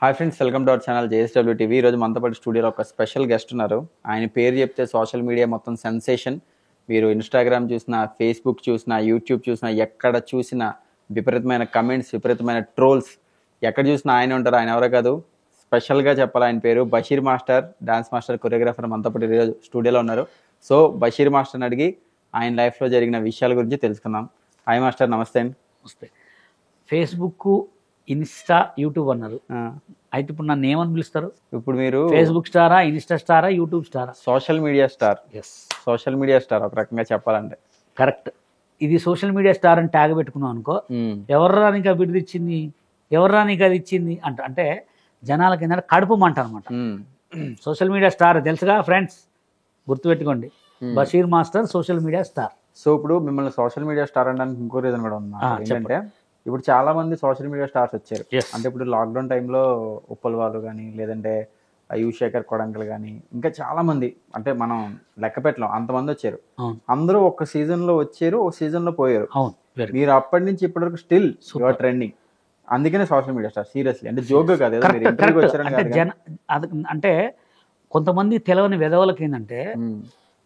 Hi friends, welcome to our channel JSW TV. ఈరోజు మనతో పాటు స్టూడియోలో ఒక స్పెషల్ గెస్ట్ ఉన్నారు. ఆయన పేరు చెప్తే సోషల్ మీడియా మొత్తం సెన్సేషన్. మీరు ఇన్స్టాగ్రామ్ చూసినా, ఫేస్బుక్ చూసినా, యూట్యూబ్ చూసినా, ఎక్కడ చూసినా విపరీతమైన కమెంట్స్, విపరీతమైన ట్రోల్స్, ఎక్కడ చూసినా ఆయన ఉంటారు. ఆయన ఎవరో కాదు, స్పెషల్గా చెప్పాలి, ఆయన పేరు Basheer master, dance master, choreographer. మనతో పాటు ఈరోజు స్టూడియోలో ఉన్నారు. సో బషీర్ మాస్టర్ని అడిగి ఆయన లైఫ్లో జరిగిన విషయాల గురించి తెలుసుకుందాం. హాయ్ మాస్టర్, నమస్తే అండి. నమస్తే. ఫేస్బుక్, ఇన్స్టా, యూట్యూబ్ అన్నారు. అయితే ఇప్పుడు నన్ను ఏమని పిలుస్తారు? ఇప్పుడు మీరు ఫేస్బుక్ స్టారా, ఇన్స్టా స్టారా, యూట్యూబ్ స్టారా? Social media star. Yes, social media star ఒక రకంగా చెప్పాలంటే. కరెక్ట్. ఇది సోషల్ మీడియా స్టార్ అని ట్యాగ్ పెట్టుకున్నాం అనుకో, ఎవర్రా నీకు అభివృద్ధి ఇచ్చింది, ఎవర్రా నీకు అది ఇచ్చింది అంటే జనాలకి ఏంటంటే కడుపు మంట అనమాట. సోషల్ మీడియా స్టార్ తెలుసుగా ఫ్రెండ్స్, గుర్తుపెట్టుకోండి. Basheer master social media star. So ఇప్పుడు మిమ్మల్ని సోషల్ మీడియా స్టార్ అనడానికి ఇంకో రీజన్ కూడా ఉంది. ఏంటంటే ఇప్పుడు చాలా మంది సోషల్ మీడియా స్టార్స్ వచ్చారు. అంటే ఇప్పుడు లాక్డౌన్ టైంలో ఉప్పల్ వాళ్ళు కానీ, లేదంటే యువశేఖర్ కొడంగల్ కానీ, ఇంకా చాలా మంది, అంటే మనం లెక్క పెట్టలేం అంతమంది వచ్చారు. అందరూ ఒక సీజన్ లో వచ్చారు, ఒక సీజన్ లో పోయారు. మీరు అప్పటి నుంచి ఇప్పటి వరకు స్టిల్ యువర్ ట్రెండింగ్. అందుకనే సోషల్ మీడియా స్టార్. సీరియస్లీ, అంటే జోక్ కాదు. అంటే కొంతమంది తెలవని వెధవలకి ఏంటంటే,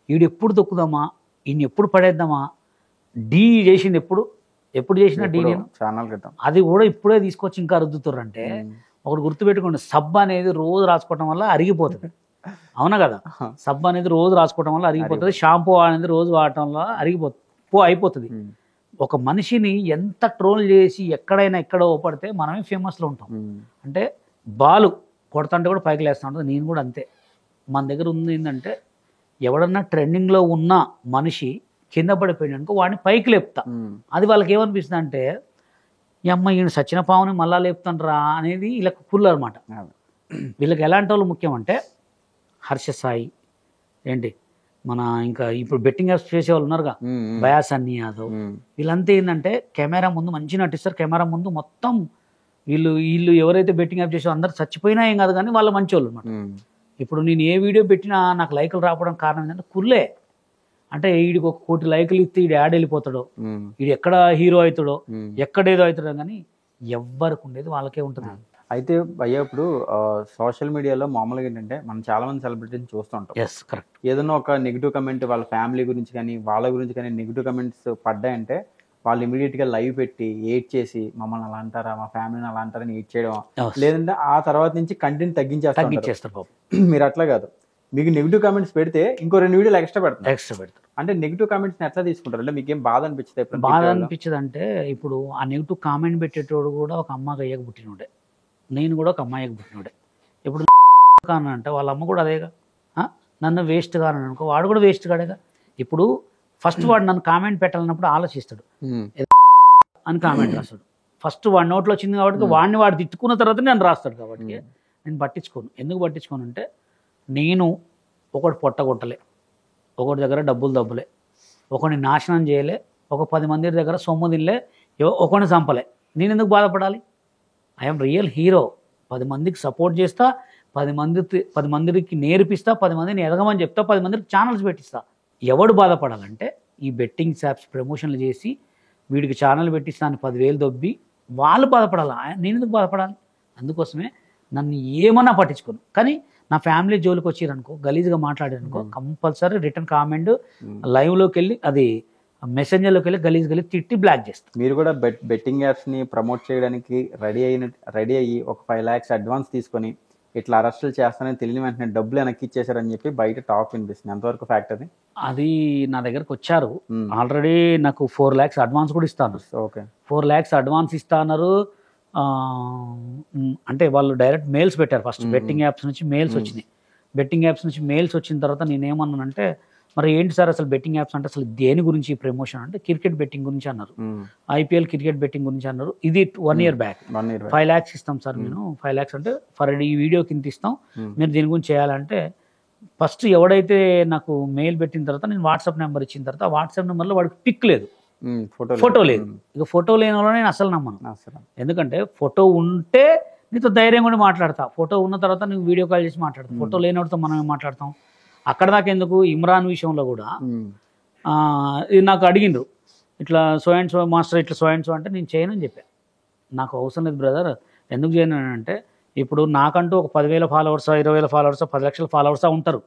వీడు ఎప్పుడు తొక్కుదామా, ఈయన ఎప్పుడు పడేద్దామా, డీ చేసింది ఎప్పుడు చేసినా డీ నేను ఛానల్ క్రితం, అది కూడా ఇప్పుడే తీసుకొచ్చి ఇంకా రుద్దుతారంటే, ఒకటి గుర్తుపెట్టుకోండి, సబ్బు అనేది రోజు రాసుకోవటం వల్ల అరిగిపోతుంది. అవునా కదా? సబ్బు అనేది రోజు రాసుకోవటం వల్ల అరిగిపోతుంది. షాంపూ అనేది రోజు వాడటం వల్ల అయిపోతుంది. ఒక మనిషిని ఎంత ట్రోల్ చేసి ఎక్కడో పడితే మనమే ఫేమస్లో ఉంటాం. అంటే బాలు కొడతంటే కూడా పైకి లేస్తూ ఉంటుంది. నేను కూడా అంతే. మన దగ్గర ఉంది ఏంటంటే, ఎవడన్నా ట్రెండింగ్లో ఉన్న మనిషి కింద పడిపోయాడు అనుకో, వాడిని పైకి లేపుతా. అది వాళ్ళకి ఏమనిపిస్తుంది అంటే, ఈ అమ్మ ఈయన సచిన పావుని మళ్ళా లేపుతాండ్రా అనేది వీళ్ళకి కుళ్ళు అనమాట. వీళ్ళకి ఎలాంటి వాళ్ళు ముఖ్యం అంటే, హర్ష సాయి ఏంటి, మన ఇంకా ఇప్పుడు బెట్టింగ్ యాప్స్ చేసేవాళ్ళు ఉన్నారుగా, బయాస్ అన్ని యాదవ్, వీళ్ళంతా ఏంటంటే కెమెరా ముందు మంచి నటిస్తారు. కెమెరా ముందు మొత్తం వీళ్ళు ఎవరైతే బెట్టింగ్ యాప్ చేసో అందరు చచ్చిపోయినా ఏం కాదు, కానీ వాళ్ళ మంచి వాళ్ళు అనమాట. ఇప్పుడు నేను ఏ వీడియో పెట్టినా నాకు లైకులు రావడం కారణం ఏంటంటే కుళ్ళే. అంటే వీడికి 1 కోటి లైకులు ఇస్తే వీడు యాడ్ వెళ్ళిపోతాడో, వీడు ఎక్కడ హీరో అవుతాడో, ఎక్కడేదో అవుతాడో, కానీ ఎవ్వరికి ఉండేది వాళ్ళకే ఉంటుంది. అయితే అయ్యా, ఇప్పుడు సోషల్ మీడియాలో మామూలుగా ఏంటంటే మనం చాలా మంది సెలబ్రిటీని చూస్తూ ఉంటాం. Yes, correct. ఏదైనా ఒక నెగిటివ్ కమెంట్ వాళ్ళ ఫ్యామిలీ గురించి కానీ, వాళ్ళ గురించి కానీ నెగిటివ్ కమెంట్స్ పడ్డాయంటే వాళ్ళు ఇమీడియట్గా లైవ్ పెట్టి ఎయిట్ చేసి, మమ్మల్ని అలా అంటారా, మా ఫ్యామిలీని అలా అంటారని ఎయిట్ చేయడం, లేదంటే ఆ తర్వాత నుంచి కంటెంట్ తగ్గించేస్తారు. మీరు అట్లా కాదు, మీకు నెగిటివ్ కామెంట్స్ పెడితే ఇంకో 2 వీడియోలు ఎక్స్ట్రా పెడతారు. అంటే నెగిటివ్ కామెంట్స్ ఎట్లా తీసుకుంటారు? అంటే మీకు ఏం బాధ అనిపించదు? బాధ అనిపించదు. అంటే ఇప్పుడు ఆ నెగిటివ్ కామెంట్ పెట్టేటోడు కూడా ఒక అమ్మకి అయ్యకు పుట్టినోడే, నేను కూడా ఒక అమ్మాయికి పుట్టినోడే. ఇప్పుడు కానంటే వాళ్ళ అమ్మ కూడా అదేగా. నన్ను వేస్ట్ కానని అనుకో, వాడు కూడా వేస్ట్ కాడేగా. ఇప్పుడు ఫస్ట్ వాడు నన్ను కామెంట్ పెట్టాలన్నప్పుడు ఆలోచిస్తాడు, అని కామెంట్ రాస్తాడు. ఫస్ట్ వాడి నోట్లో వచ్చింది కాబట్టి వాడు తిట్టుకున్న తర్వాత నేను రాస్తాడు. కాబట్టి నేను పట్టించుకోను. ఎందుకు పట్టించుకోను అంటే, నేను ఒకటి పొట్టగొట్టలే, ఒకటి దగ్గర డబ్బులే, ఒకరిని నాశనం చేయలే, ఒక 10 మంది దగ్గర సొమ్ము తినలే, ఒకరిని చంపలే. నేను ఎందుకు బాధపడాలి? I'm real hero. 10 మందికి సపోర్ట్ చేస్తా, 10 మందికి నేర్పిస్తా, 10 మందిని ఎదగమని చెప్తా, 10 మందికి ఛానల్స్ పెట్టిస్తా. ఎవడు బాధపడాలంటే, ఈ బెట్టింగ్ యాప్స్ ప్రమోషన్లు చేసి వీడికి ఛానల్ పెట్టిస్తాను 10,000 దొబ్బి వాళ్ళు బాధపడాలి. నేను ఎందుకు బాధపడాలి? అందుకోసమే నన్ను ఏమన్నా పట్టించుకోను. కానీ నా ఫ్యామిలీ జోలికి వచ్చిరనుకో, గలీజ్గా మాట్లాడారనుకో, కంపల్సరీ రిటర్న్ కామెంట్ లైవ్లోకి వెళ్ళి, అది మెసెంజర్లోకి వెళ్ళి గలీజ్ తిట్టి బ్లాక్ చేస్తాను. మీరు కూడా బెట్టింగ్ యాప్స్ని ప్రమోట్ చేయడానికి రెడీ అయ్యి ఒక 5 lakhs అడ్వాన్స్ తీసుకొని ఇట్లా అరెస్టులు చేస్తానని తెలియని వెంటనే డబ్బులు వెనక్కి ఇచ్చేసారని చెప్పి బయట టాక్ వినిపిస్తుంది. ఎంతవరకు ఫ్యాక్ట్ అది? అది నా దగ్గరకు వచ్చారు ఆల్రెడీ. నాకు 4 lakhs అడ్వాన్స్ కూడా ఇస్తాను. ఓకే, 4 lakhs అడ్వాన్స్ ఇస్తాన్నారు. అంటే వాళ్ళు డైరెక్ట్ మెయిల్స్ పెట్టారు. ఫస్ట్ బెట్టింగ్ యాప్స్ నుంచి మెయిల్స్ వచ్చినాయి. బెట్టింగ్ యాప్స్ నుంచి మెయిల్స్ వచ్చిన తర్వాత నేనేమన్నానంటే, మరి ఏంటి సార్ అసలు బెట్టింగ్ యాప్స్ అంటే అసలు దేని గురించి ప్రమోషన్ అంటే, క్రికెట్ బెట్టింగ్ గురించి అన్నారు. IPL క్రికెట్ బెట్టింగ్ గురించి అన్నారు. ఇది 1 year బ్యాక్. 5 lakhs ఇస్తాం సార్ నేను. 5 lakhs అంటే ఫర్ ఈ వీడియో కింద ఇస్తాం, మీరు దీని గురించి చేయాలంటే, ఫస్ట్ ఎవడైతే నాకు మెయిల్ పెట్టిన తర్వాత నేను వాట్సాప్ నెంబర్ ఇచ్చిన తర్వాత, వాట్సాప్ నెంబర్లో వాడికి పిక్ లేదు, ఫోటో లేదు. ఇక ఫోటో లేని వాళ్ళని నేను అసలు నమ్మను. ఎందుకంటే ఫోటో ఉంటే నీతో ధైర్యంగా కూడా మాట్లాడతా, ఫోటో ఉన్న తర్వాత నువ్వు వీడియో కాల్ చేసి మాట్లాడతావు. ఫోటో లేనివాడితో మనం ఏం మాట్లాడతాం? అక్కడ దాకా ఎందుకు, ఇమ్రాన్ విషయంలో కూడా ఇది నాకు అడిగిండ్రు, ఇట్లా సో అండ్ సో మాస్టర్, ఇట్లా సో అండ్ సో అంటే నేను చేయనని చెప్పాను. నాకు అవసరం లేదు బ్రదర్, ఎందుకు చేయను అంటే, ఇప్పుడు నాకంటూ ఒక 10,000 ఫాలోవర్స్, 20,000 ఫాలోవర్స్, 10 లక్షల ఫాలోవర్స్ ఉంటారు.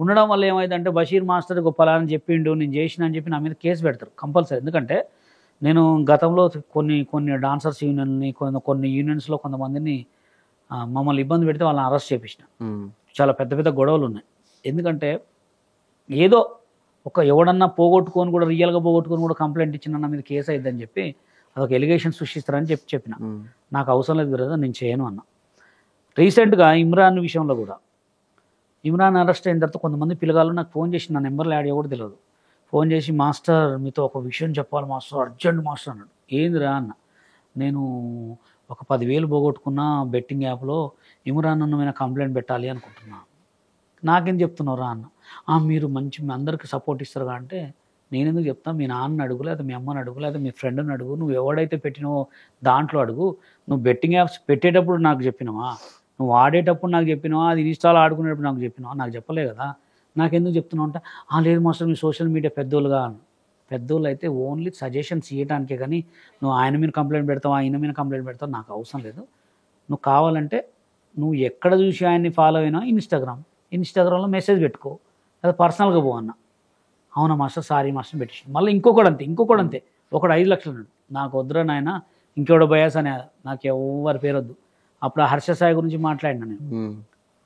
ఉండడం వల్ల ఏమైందంటే బషీర్ మాస్టర్ గొప్పలని చెప్పిండు, నేను చేసిన అని చెప్పి నా మీద కేసు పెడతారు కంపల్సరీ. ఎందుకంటే నేను గతంలో కొన్ని డాన్సర్స్ యూనియన్ని, కొన్ని యూనియన్స్లో కొంతమందిని మమ్మల్ని ఇబ్బంది పెడితే వాళ్ళని అరెస్ట్ చేపించిన. చాలా పెద్ద పెద్ద గొడవలు ఉన్నాయి. ఎందుకంటే ఏదో ఎవడన్నా పోగొట్టుకొని కూడా, రియల్గా పోగొట్టుకొని కూడా కంప్లైంట్ ఇచ్చిన నా మీద కేసు అయిద్దని చెప్పి అదొక ఎలిగేషన్ సృష్టిస్తారని చెప్పిన. నాకు అవసరం లేదు బ్రదర్, నేను చేయను అన్న. రీసెంట్గా ఇమ్రాన్ విషయంలో కూడా, ఇమ్రాన్ అరెస్ట్ అయిన తర్వాత కొంతమంది పిల్లగాళ్ళు నాకు ఫోన్ చేసి, నా నెంబర్లు యాడ్ కూడా తెలియదు, ఫోన్ చేసి మాస్టర్ మీతో ఒక విషయం చెప్పాలి మాస్టర్, అర్జెంట్ మాస్టర్ అన్నాడు. ఏందిరా అన్న. నేను ఒక 10,000 పోగొట్టుకున్న బెట్టింగ్ యాప్లో, ఇమ్రాన్ అన్న మీద కంప్లైంట్ పెట్టాలి అనుకుంటున్నా. నాకేం చెప్తున్నారా అన్న. మీరు మంచి మీ అందరికీ సపోర్ట్ ఇస్తారుగా అంటే, నేనెందుకు చెప్తాను, మీ నాన్న అడుగు, లేదా మీ అమ్మని అడుగు, లేదా మీ ఫ్రెండ్ని అడుగు, నువ్వు ఎవడైతే పెట్టినావో దాంట్లో అడుగు. నువ్వు బెట్టింగ్ యాప్స్ పెట్టేటప్పుడు నాకు చెప్పినావా, నువ్వు ఆడేటప్పుడు నాకు చెప్పినావా, అది ఇన్స్టాల్ ఆడుకునేటప్పుడు నాకు చెప్పినావా, నాకు చెప్పలే కదా, నాకెందుకు చెప్తున్నావు అంటే, లేదు మాస్టర్ మీ సోషల్ మీడియా పెద్దోళ్ళుగా. పెద్దోళ్ళు అయితే ఓన్లీ సజెషన్స్ ఇవ్వడానికే, కానీ నువ్వు ఆయన మీద కంప్లైంట్ పెడతావు, ఆయన మీద కంప్లైంట్ పెడతావు, నాకు అవసరం లేదు. నువ్వు కావాలంటే నువ్వు ఎక్కడ చూసి ఆయన్ని ఫాలో అయినా ఇన్స్టాగ్రామ్లో మెసేజ్ పెట్టుకో, అది పర్సనల్గా పో అన్న. అవునా మాస్టర్, సారీ మాస్టర్ పెట్టేసి. మళ్ళీ ఇంకొకడు అంతే, ఒకడు 5 లక్షలు అన్నాడు. నాకు వద్దురా నాయన, ఇంకెవడో బయాస్ అనే, నాకు ఎవరి పేరు వద్దు. అప్పుడు ఆ హర్ష సాయి గురించి మాట్లాడినా నేను,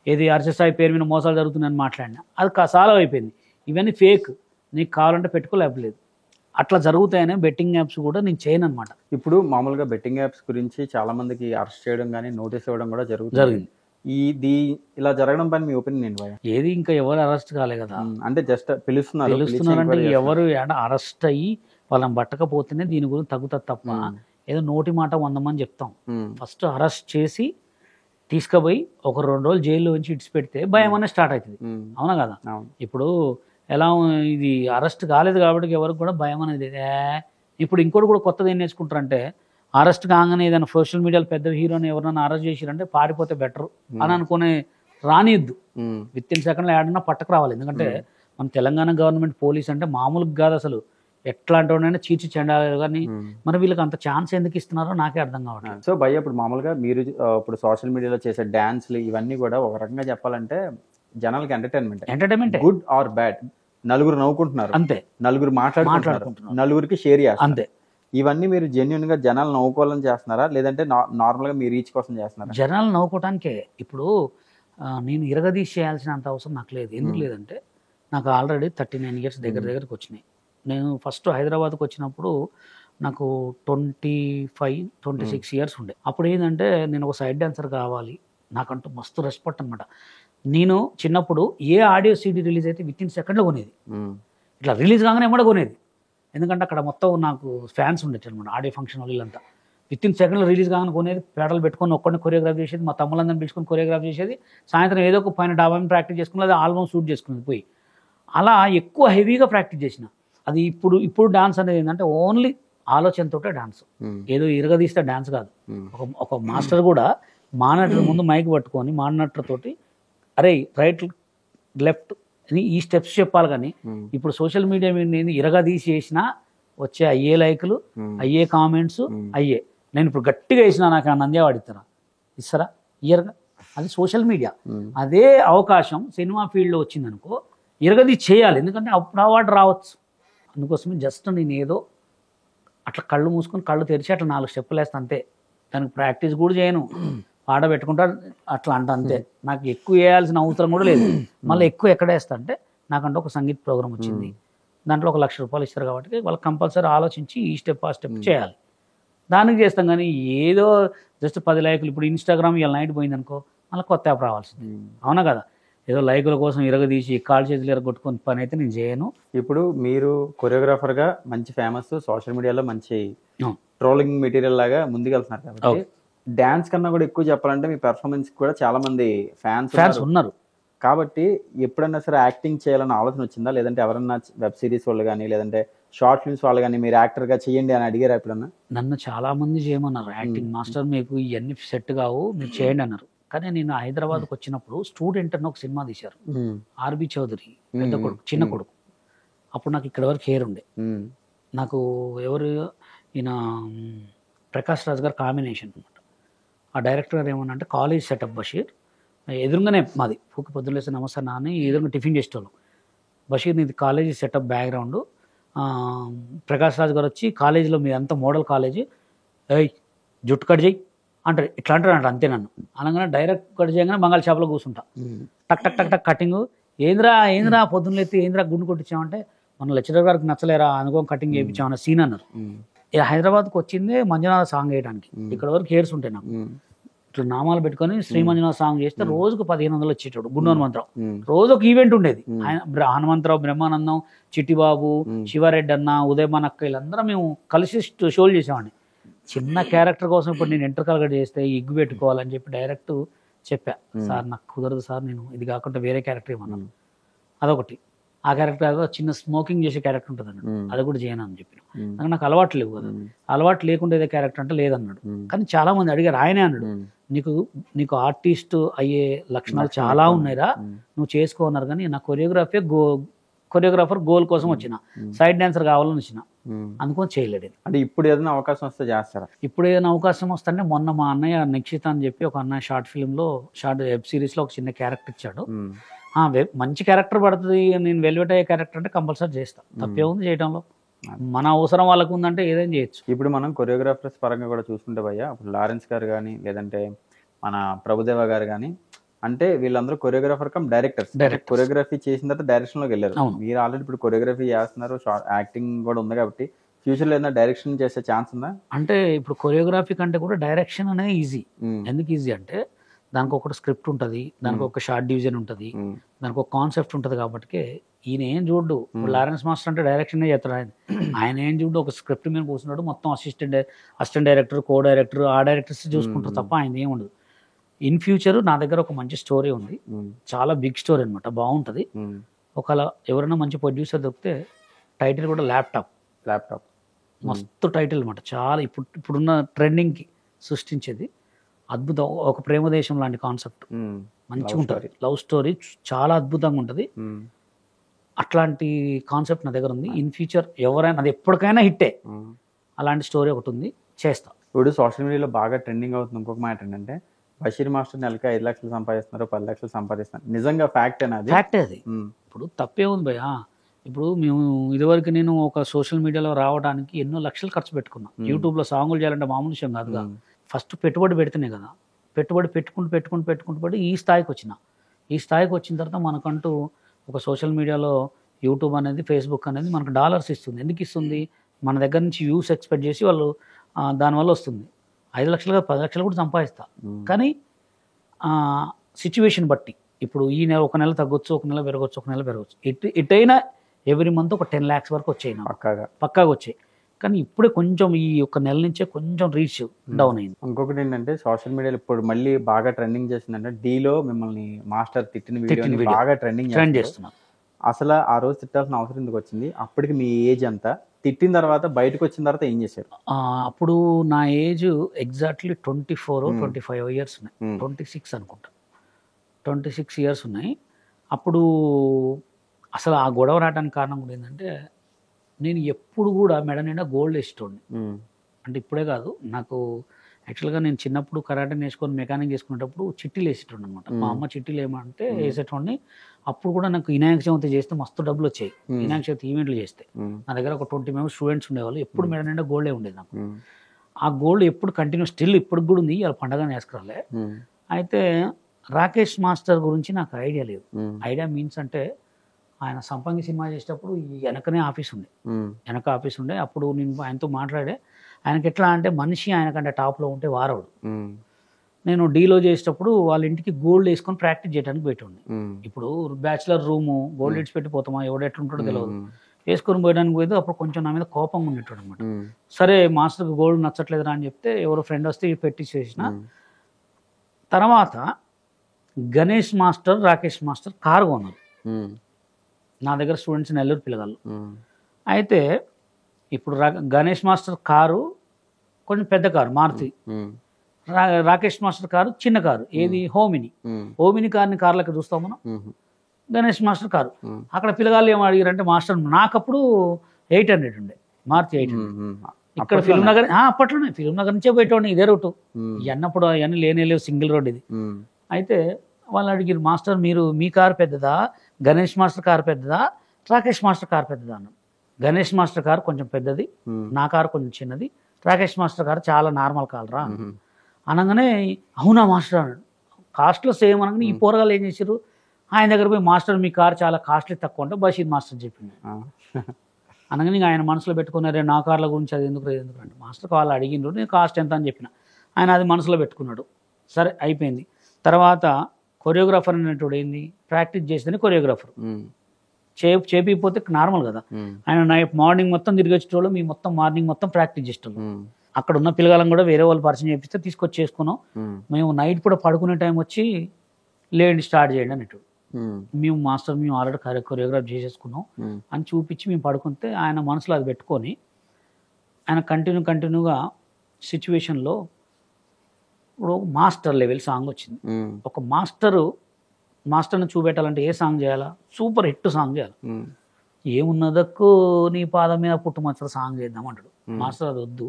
ఏది హర్ష సాయి పేరు మీద మోసాలు జరుగుతున్నాయని మాట్లాడినా, అది సాల్వ్ అయిపోయింది. ఇవన్నీ ఫేక్, నీకు కావాలంటే పెట్టుకోలేకపోలేదు. అట్లా జరుగుతాయనే బెట్టింగ్ యాప్స్ కూడా నేను చేయను అనమాట. ఇప్పుడు మామూలుగా బెట్టింగ్ యాప్స్ గురించి చాలా మందికి అరెస్ట్ చేయడం కానీ నోటీస్ ఇవ్వడం కూడా జరిగింది. ఇలా జరగడం పైన మీ ఒపీనియన్ ఏంటి? ఏది ఇంకా ఎవరు అరెస్ట్ కాలే కదా, అంటే జస్ట్ పిలుస్తున్నారంటే ఎవరు అరెస్ట్ అయ్యి వాళ్ళని పట్టకపోతేనే దీని గురించి తగ్గుతుంది తప్ప, ఏదో నోటి మాట 100 మంది చెప్తాం. ఫస్ట్ అరెస్ట్ చేసి తీసుకుపోయి ఒక 2 రోజులు జైల్లో నుంచి ఇడిచిపెడితే భయం అనేది స్టార్ట్ అవుతుంది. అవునా కదా? ఇప్పుడు ఎలా ఇది అరెస్ట్ కాలేదు కాబట్టి ఎవరికి కూడా భయం అనేది. ఇప్పుడు ఇంకోటి కూడా కొత్తది ఏం నేర్చుకుంటారంటే, అరెస్ట్ కాగానే ఏదైనా సోషల్ మీడియాలో పెద్ద హీరోని ఎవరైనా అరెస్ట్ చేసిరంటే పారిపోతే బెటర్ అని అనుకునే రానియద్దు. విత్ ఇన్ సెకండ్లో ఏడన్నా పట్టకు రావాలి. ఎందుకంటే మన తెలంగాణ గవర్నమెంట్ పోలీస్ అంటే మామూలుగా కాదు అసలు, ఎట్లాంటి వాడినైనా చీచి చెండాలి. కానీ మరి వీళ్ళకి అంత ఛాన్స్ ఎందుకు ఇస్తున్నారో నాకే అర్థం కావట్లేదు. సో భయ్య, ఇప్పుడు మామూలుగా మీరు ఇప్పుడు సోషల్ మీడియాలో చేసే డాన్స్లు ఇవన్నీ కూడా ఒక రకంగా చెప్పాలంటే జనాలకి ఎంటర్టైన్మెంట్, గుడ్ ఆర్ బ్యాడ్, నలుగురు నవ్వుకుంటున్నారు అంతే, నలుగురు మాట్లాడుకుంటున్నారు, నలుగురికి షేర్ చేస్తారు అంతే. ఇవన్నీ మీరు జెన్యున్ గా జనాలు నవ్వుకోవాలని చేస్తున్నారా, లేదంటే నార్మల్ గా మీ రీచ్ కోసం చేస్తున్నారా? జనాలు నవ్వుకోవటానికే. ఇప్పుడు నేను ఇరగదీసి చేయాల్సిన అంత అవసరం నాకు లేదు. ఎందుకు లేదంటే నాకు ఆల్రెడీ 39 ఇయర్స్ దగ్గరికి వచ్చినాయి. నేను ఫస్ట్ హైదరాబాద్కి వచ్చినప్పుడు నాకు 25-26 ఇయర్స్ ఉండే. అప్పుడు ఏంటంటే నేను ఒక సైడ్ డాన్సర్ కావాలి, నాకంటూ మస్తు రెస్పెక్ట్ అనమాట. నేను చిన్నప్పుడు ఏ ఆడియో సీడీ రిలీజ్ అయితే విత్ ఇన్ సెకండ్లో కొనేది, ఇట్లా రిలీజ్ కాగానే ఎమ్మడ కొనేది. ఎందుకంటే అక్కడ మొత్తం నాకు ఫ్యాన్స్ ఉండేది అనమాట, ఆడియో ఫంక్షన్ వీళ్ళంతా. విత్ ఇన్ సెకండ్లో రిలీజ్ కాగానే కొనేది, పేటలు పెట్టుకొని ఒక్కడిని కొరియోగ్రాఫ్ చేసేది, మా తమ్ములందరిని పిలుచుకొని కొరియోగ్రాఫ్ చేసేది. సాయంత్రం ఏదో ఒక పైన డాబా ప్రాక్టీస్ చేసుకుని లేదా ఆల్బమ్ షూట్ చేసుకునేది పోయి. అలా ఎక్కువ హెవీగా ప్రాక్టీస్ చేసిన. అది ఇప్పుడు డాన్స్ అనేది ఏంటంటే ఓన్లీ ఆలోచనతోటే డాన్స్, ఏదో ఇరగదీస్తే డాన్స్ కాదు. ఒక మాస్టర్ కూడా మానిటర్ ముందు మైక్ పట్టుకొని మానిటర్ తోటి అరే రైట్ లెఫ్ట్ అని ఈ స్టెప్స్ చెప్పాలి. కానీ ఇప్పుడు సోషల్ మీడియా మీద నేను ఇరగదీసి చేసినా వచ్చే అయ్యే లైకులు, అయ్యే కామెంట్స్, నేను ఇప్పుడు గట్టిగా వేసినా నాకు ఆ నంద్యావాడు ఇస్తారా ఇయర్గా, అది సోషల్ మీడియా. అదే అవకాశం సినిమా ఫీల్డ్లో వచ్చిందనుకో ఇరగదీసి చేయాలి, ఎందుకంటే అప్పుడు అవార్డు రావచ్చు. అందుకోసమే జస్ట్ నేను ఏదో అట్లా కళ్ళు మూసుకొని కళ్ళు తెరిచి అట్లా 4 స్టెప్పులు వేస్తాను అంతే. దానికి ప్రాక్టీస్ కూడా చేయను, పాట పెట్టుకుంటా అట్లా అంతే. నాకు ఎక్కువ వేయాల్సిన అవసరం కూడా లేదు. మళ్ళీ ఎక్కువ ఎక్కడ వేస్తా అంటే నాకంటే ఒక సంగీత ప్రోగ్రామ్ వచ్చింది, దాంట్లో ఒక ₹1,00,000 ఇస్తారు కాబట్టి వాళ్ళకి కంపల్సరీ ఆలోచించి ఈ స్టెప్ ఆ స్టెప్ చేయాలి, దానికి చేస్తాం. కానీ ఏదో జస్ట్ 10 లైకులు, ఇప్పుడు ఇన్స్టాగ్రామ్ ఇలా నైట్ పోయిందనుకో మళ్ళీ కొత్త యాప్ రావాల్సింది. అవునా కదా? ఏదో లైకుల కోసం ఇరగదీసి కాల్ చేతులు ఎరగొట్టుకుని పని అయితే నేను చేయను. ఇప్పుడు మీరు కొరియోగ్రాఫర్గా మంచి ఫేమస్, సోషల్ మీడియాలో మంచి ట్రోలింగ్ మెటీరియల్ లాగా ముందుకెళ్తున్నారు కాబట్టి డాన్స్ కన్నా కూడా ఎక్కువ చెప్పాలంటే మీ పెర్ఫార్మెన్స్ కూడా చాలా మంది ఫ్యాన్స్ ఉన్నారు. కాబట్టి ఎప్పుడన్నా సరే యాక్టింగ్ చేయాలన్న ఆలోచన వచ్చిందా, లేదంటే ఎవరన్నా వెబ్ సిరీస్ వాళ్ళు కానీ లేదంటే షార్ట్ ఫిల్మ్స్ వాళ్ళు కానీ మీరు యాక్టర్గా చేయండి అని అడిగారు ఎప్పుడన్నా? నన్ను చాలా మంది చేయమన్నారు, యాక్టింగ్ మాస్టర్ మీకు ఇవన్నీ సెట్ కావు మీరు చేయండి అన్నారు. కానీ నేను హైదరాబాద్కి వచ్చినప్పుడు స్టూడెంట్ అని ఒక సినిమా తీశారు, ఆర్బి చౌదరి పెద్ద కొడుకు చిన్న కొడుకు. అప్పుడు నాకు ఇక్కడ వరకు హెయిర్ ఉండే, నాకు ఎవరు ఈయన ప్రకాష్ రాజ్ గారు కాంబినేషన్ అనమాట. ఆ డైరెక్టర్ గారు ఏమన్నా అంటే కాలేజ్ సెటప్ బషీర్, ఎదురుగానే మాది పొద్దున్న లేసి నమస్తే నాని ఎదురుగా టిఫిన్ చేసేవాళ్ళు. బషీర్ నీది college setup background, Prakash Raj గారు వచ్చి కాలేజీలో మీ అంతా మోడల్ కాలేజీ, ఏయ్ జుట్టు కట్ చేయి అంటారు, ఇట్లా అంటారు అంతే. నన్ను అనగానే డైరెక్ట్ కట్ చేయగానే బంగాళ చేపలో కూర్చుంటా, టక్ టక్ టక్ టక్ కటింగ్. ఏంద్రా పొద్దున్న ఎత్తి ఏంద్రా గుండు కొట్టించామంటే మన లెక్చరర్ గారికి నచ్చలేరా అనుకో కటింగ్ చేయించామన్న సీన్ అన్నారు. హైదరాబాద్కి వచ్చిందే మంజునాథ సాంగ్ వేయడానికి, ఇక్కడ వరకు హెయిర్స్ ఉంటాయి నాకు, ఇట్లా నామాలు పెట్టుకొని శ్రీ మంజునాథ సాంగ్ చేస్తే రోజుకు 1500 వచ్చేటాడు. గుండు హనుమంతరావు రోజు ఒక ఈవెంట్ ఉండేది. హనుమంతరావు, బ్రహ్మానందం, చిట్టిబాబు, శివారెడ్డి అన్న, ఉదయమనక్క వీళ్ళందరం మేము కలిసి షోలు చేసామండి. చిన్న క్యారెక్టర్ కోసం ఇప్పుడు నేను ఎంటర్ కలగడ చేస్తే ఇగ్గు పెట్టుకోవాలని చెప్పి డైరెక్ట్ చెప్పా, సార్ నాకు కుదరదు సార్, నేను ఇది కాకుండా వేరే క్యారెక్టర్ ఏమన్నాను. అదొకటి. ఆ క్యారెక్టర్ చిన్న స్మోకింగ్ చేసే క్యారెక్టర్ ఉంటుంది అన్నాడు, అది కూడా చేయను అని చెప్పిన. నాకు అలవాటు లేవు కదా, అలవాటు లేకుండా ఏదో క్యారెక్టర్ అంటే లేదన్నాడు. కానీ చాలా మంది అడిగారు, ఆయనే అన్నాడు నీకు ఆర్టిస్ట్ అయ్యే లక్షణాలు చాలా ఉన్నాయిరా, నువ్వు చేసుకో అన్నారు. కానీ నా కొరియోగ్రాఫర్ గోల్ కోసం వచ్చిన, సైడ్ డాన్సర్ కావాలని వచ్చిన, అందుకని చేయలేదు. అంటే ఇప్పుడు ఏదైనా అవకాశం వస్తే చేస్తారా? ఇప్పుడు ఏదైనా అవకాశం వస్తే మొన్న మా అన్నయ్య నిక్షిత అని చెప్పి ఒక అన్నయ్య షార్ట్ వెబ్ సిరీస్ లో ఒక చిన్న క్యారెక్టర్ ఇచ్చాడు. మంచి క్యారెక్టర్ పడుతుంది, నేను వెల్వెట్ అయ్యే క్యారెక్టర్ అంటే కంపల్సరీ చేస్తా, తప్పే ఉంది చేయడంలో. మన అవసరం వాళ్ళకు ఉందంటే ఏదైనా చేయొచ్చు. ఇప్పుడు మనం కొరియోగ్రాఫర్స్ పరంగా కూడా చూసుకుంటే భయ్యా, ఇప్పుడు లారెన్స్ గారు కానీ లేదంటే మన ప్రభుదేవ గారు కానీ, అంటే వీళ్ళందరూ కొరియోగ్రాఫర్ కమ్ డైరెక్టర్స్. కొరియోగ్రఫీ చేసిన తర్వాత డైరెక్షన్ లోకి వెళ్ళారు. మీరు ఆల్రెడీ ఇప్పుడు కొరియోగ్రఫీ చేస్తున్నారు, యాక్టింగ్ కూడా ఉంది కాబట్టి ఫ్యూచర్ లో ఏదైనా డైరెక్షన్ చేసే ఛాన్స్ ఉందా? అంటే ఇప్పుడు కొరియోగ్రఫీ కంటే కూడా డైరెక్షన్ అనేది ఈజీ. ఎందుకు ఈజీ అంటే దానికి ఒక స్క్రిప్ట్ ఉంటుంది, దానికి ఒక షార్ట్ డివిజన్ ఉంటుంది, దానికి ఒక కాన్సెప్ట్ ఉంటుంది. కాబట్టి ఈయన ఏం చూడు, లారెన్స్ మాస్టర్ అంటే డైరెక్షన్ చేస్తాడు ఆయన ఏం చూడు, ఒక స్క్రిప్ట్ మీద కూర్చున్నాడు, మొత్తం అసిస్టెంట్ డైరెక్టర్, కో డైరెక్టర్, ఆ డైరెక్టర్స్ చూసుకుంటారు తప్ప ఆయన ఏం ఉండదు. ఇన్ ఫ్యూచర్ నా దగ్గర ఒక మంచి స్టోరీ ఉంది, చాలా బిగ్ స్టోరీ అనమాట, బాగుంటుంది. ఒకవేళ ఎవరైనా మంచి ప్రొడ్యూసర్ దొరికితే టైటిల్ కూడా ల్యాప్టాప్ మస్తు టైటిల్ అనమాట, చాలా ఇప్పుడున్న ట్రెండింగ్కి సృష్టించేది అద్భుతం. ఒక ప్రేమదేశం లాంటి కాన్సెప్ట్ మంచిగా ఉంటుంది, లవ్ స్టోరీ చాలా అద్భుతంగా ఉంటుంది. అట్లాంటి కాన్సెప్ట్ నా దగ్గర ఉంది. ఇన్ ఫ్యూచర్ ఎవరైనా అది ఎప్పటికైనా హిట్టే, అలాంటి స్టోరీ ఒకటి ఉంది, చేస్తా. ఇప్పుడు సోషల్ మీడియాలో బాగా ట్రెండింగ్ అవుతుంది ఇంకొక మ్యాటర్ ఏంటంటే, బషీర్ మాస్టర్ నెలకి 5 లక్షలు సంపాదిస్తున్నారు, 10 లక్షలు సంపాదిస్తున్నారు. నిజంగా ఫ్యాక్ట్ అనేది? ఫ్యాక్టే అది. ఇప్పుడు తప్పే ఉంది భయ్య. ఇప్పుడు మేము ఇదివరకు నేను ఒక సోషల్ మీడియాలో రావడానికి ఎన్నో లక్షలు ఖర్చు పెట్టుకున్నా. యూట్యూబ్లో సాంగులు చేయాలంటే మామూలు విషయం కాదుగా. ఫస్ట్ పెట్టుబడి పెడితేనే కదా, పెట్టుబడి పెట్టుకుంటూ ఈ స్థాయికి వచ్చిన. ఈ స్థాయికి వచ్చిన తర్వాత మనకంటూ ఒక సోషల్ మీడియాలో యూట్యూబ్ అనేది, ఫేస్బుక్ అనేది మనకు డాలర్స్ ఇస్తుంది. ఎందుకు ఇస్తుంది? మన దగ్గర నుంచి వ్యూస్ ఎక్స్పెక్ట్ చేసి వాళ్ళు దానివల్ల వస్తుంది. 5 లక్షలు 10 లక్షలు కూడా సంపాదిస్తా. కానీ సిచ్యువేషన్ బట్టి ఇప్పుడు ఈ నెల ఒక నెల తగ్గొచ్చు, ఒక నెల పెరగచ్చు, ఒక నెల పెరగచ్చు. ఇటైనా ఎవ్రీ మంత్ ఒక 10 lakhs వరకు వచ్చాయి, పక్కాగా వచ్చాయి. కానీ ఇప్పుడే కొంచెం ఈ ఒక నెల నుంచే కొంచెం రీచ్ డౌన్ అయింది. ఇంకొకటి ఏంటంటే సోషల్ మీడియాలో ఇప్పుడు మళ్ళీ బాగా ట్రెండింగ్ చేసిందంటే, డీలో మిమ్మల్ని మాస్టర్ తిట్టిన వీడియో బాగా ట్రెండ్ చేస్తున్నారు. అసలు ఆ రోజు తిట్టాల్సిన అవసరం ఎందుకు వచ్చింది? అప్పటికి మీ ఏజ్ ఎంత? తిట్టిన తర్వాత బయటకు వచ్చిన తర్వాత ఏం చేశారు? అప్పుడు నా ఏజ్ ఎగ్జాక్ట్లీ 24-25 ఇయర్స్ ఉన్నాయి, 26 అనుకుంటా, 26 ఇయర్స్ ఉన్నాయి. అప్పుడు అసలు ఆ గొడవ రావడానికి కారణం కూడా ఏంటంటే, నేను ఎప్పుడు కూడా మెడ నిండా గోల్డ్ వేసేటోడిని. అంటే ఇప్పుడే కాదు, నాకు యాక్చువల్గా నేను చిన్నప్పుడు కరాటే నేర్చుకొని మెకానిక్ చేసుకునేటప్పుడు చిట్టీలు వేసేటోడిని అనమాట. మా అమ్మ చిట్టీలు ఏమంటే వేసేటోడిని. అప్పుడు కూడా నాకు వినాయక చవితి చేస్తే మస్తు డబ్బులు వచ్చాయి. వినాయక చవితి ఈవెంట్లు చేస్తే నా దగ్గర ఒక 20 members స్టూడెంట్స్ ఉండేవాళ్ళు. ఎప్పుడు మెడ నిండా గోల్డే ఉండేది నాకు. ఆ గోల్డ్ ఎప్పుడు కంటిన్యూ స్టిల్ ఇప్పుడు కూడా ఉంది, వాళ్ళ పండగ వేసుకురాలే. అయితే రాకేష్ మాస్టర్ గురించి నాకు ఐడియా లేదు. ఐడియా మీన్స్ అంటే ఆయన సంపంగి సినిమా చేసేటప్పుడు వెనకనే ఆఫీస్ ఉండే. అప్పుడు నేను ఆయనతో మాట్లాడే, ఆయనకి ఎట్లా అంటే మనిషి ఆయనకంటే టాప్లో ఉంటే వారవుడు. నేను డీలో చేసేటప్పుడు వాళ్ళ ఇంటికి గోల్డ్ వేసుకొని ప్రాక్టీస్ చేయడానికి పెట్టుండే. ఇప్పుడు బ్యాచులర్ రూము గోల్డ్ ఇడ్స్ పెట్టి పోతామా, ఎవడు ఎట్లుంటాడో తెలియదు. వేసుకొని పోయడానికి పోతే అప్పుడు కొంచెం నా మీద కోపంగా ఉండేటాడు అనమాట. సరే మాస్టర్కి గోల్డ్ నచ్చట్లేదురా అని చెప్తే ఎవరో ఫ్రెండ్ వస్తే పెట్టి చేసిన తర్వాత Ganesh master, Rakesh master car కొన్నారు నా దగ్గర, స్టూడెంట్స్ నెల్లూరు పిల్లగాళ్ళు. అయితే ఇప్పుడు గణేష్ మాస్టర్ కారు కొంచెం పెద్ద car Maruti, Rakesh master car చిన్న కారు, ఏది హోమిని కార్లకి చూస్తాం మనం. Ganesh master car. అక్కడ పిల్లగాళ్ళు ఏమో అడిగారంటే, మాస్టర్ నాకప్పుడు 800 ఉండే, మారుతి 800. ఇక్కడ ఫిల్మ్ నగర్ అప్పట్లోనే ఫిల్మ్ నగర్ నుంచే పోయేటోడిని, ఇదే రూటు. అన్నప్పుడు అవన్నీ లేవు, సింగిల్ రోడ్ ఇది. అయితే వాళ్ళు అడిగారు, మాస్టర్ మీరు మీ కారు పెద్దదా, గణేష్ మాస్టర్ కారు పెద్దదా, రాకేష్ మాస్టర్ కారు పెద్దదా అన్నాడు. గణేష్ మాస్టర్ కారు కొంచెం పెద్దది, నా కారు కొంచెం చిన్నది, రాకేష్ మాస్టర్ కారు చాలా నార్మల్ కారు రా అనగానే అవునా మాస్టర్ అన్నాడు. కాస్ట్లో సేమ్ అనగానే ఈ పోరగాళ్ళు ఏం చేశారు, ఆయన దగ్గర పోయి మాస్టర్ మీ కారు చాలా కాస్ట్లీ తక్కువ అంటే బషీర్ మాస్టర్ చెప్పింది. అనగానే ఆయన మనసులో పెట్టుకున్నారే నా కార్ల గురించి అది ఎందుకు అంటే మాస్టర్ వాళ్ళు అడిగిండ్రు, నేను కాస్ట్ ఎంత అని చెప్పిన. ఆయన అది మనసులో పెట్టుకున్నాడు. సరే అయిపోయింది. తర్వాత కొరియోగ్రాఫర్ అనేటోడు ఏంది, ప్రాక్టీస్ చేస్తేనే కొరియోగ్రాఫర్. చేపిపోతే నార్మల్ కదా. ఆయన నైట్ మార్నింగ్ మొత్తం తిరిగి వచ్చేటోళ్ళు, మీ మొత్తం మార్నింగ్ మొత్తం ప్రాక్టీస్ చేసేటోళ్ళు. అక్కడ ఉన్న పిల్లగాళ్ళని కూడా వేరే వాళ్ళు పరిచయం చేపిస్తే తీసుకొచ్చి చేసుకున్నాం. మేము నైట్ కూడా పడుకునే టైం వచ్చి లేండి స్టార్ట్ చేయండి అన్నట్టు. మేము మాస్టర్ మేము ఆల్రెడీ కొరియోగ్రాఫ్ చేసేసుకున్నాం అని చూపించి మేము పడుకుంటే ఆయన మనసులో అది పెట్టుకొని ఆయన కంటిన్యూగా సిచ్యువేషన్లో ఇప్పుడు మాస్టర్ లెవెల్ సాంగ్ వచ్చింది. ఒక మాస్టర్ని చూపెట్టాలంటే ఏ సాంగ్ చేయాలా, సూపర్ హిట్ సాంగ్ చేయాలి. ఏమున్నదక్కో నీ పాదం మీద పుట్టుమచ్చల సాంగ్ చేద్దాం అంటాడు మాస్టర్. అది వద్దు,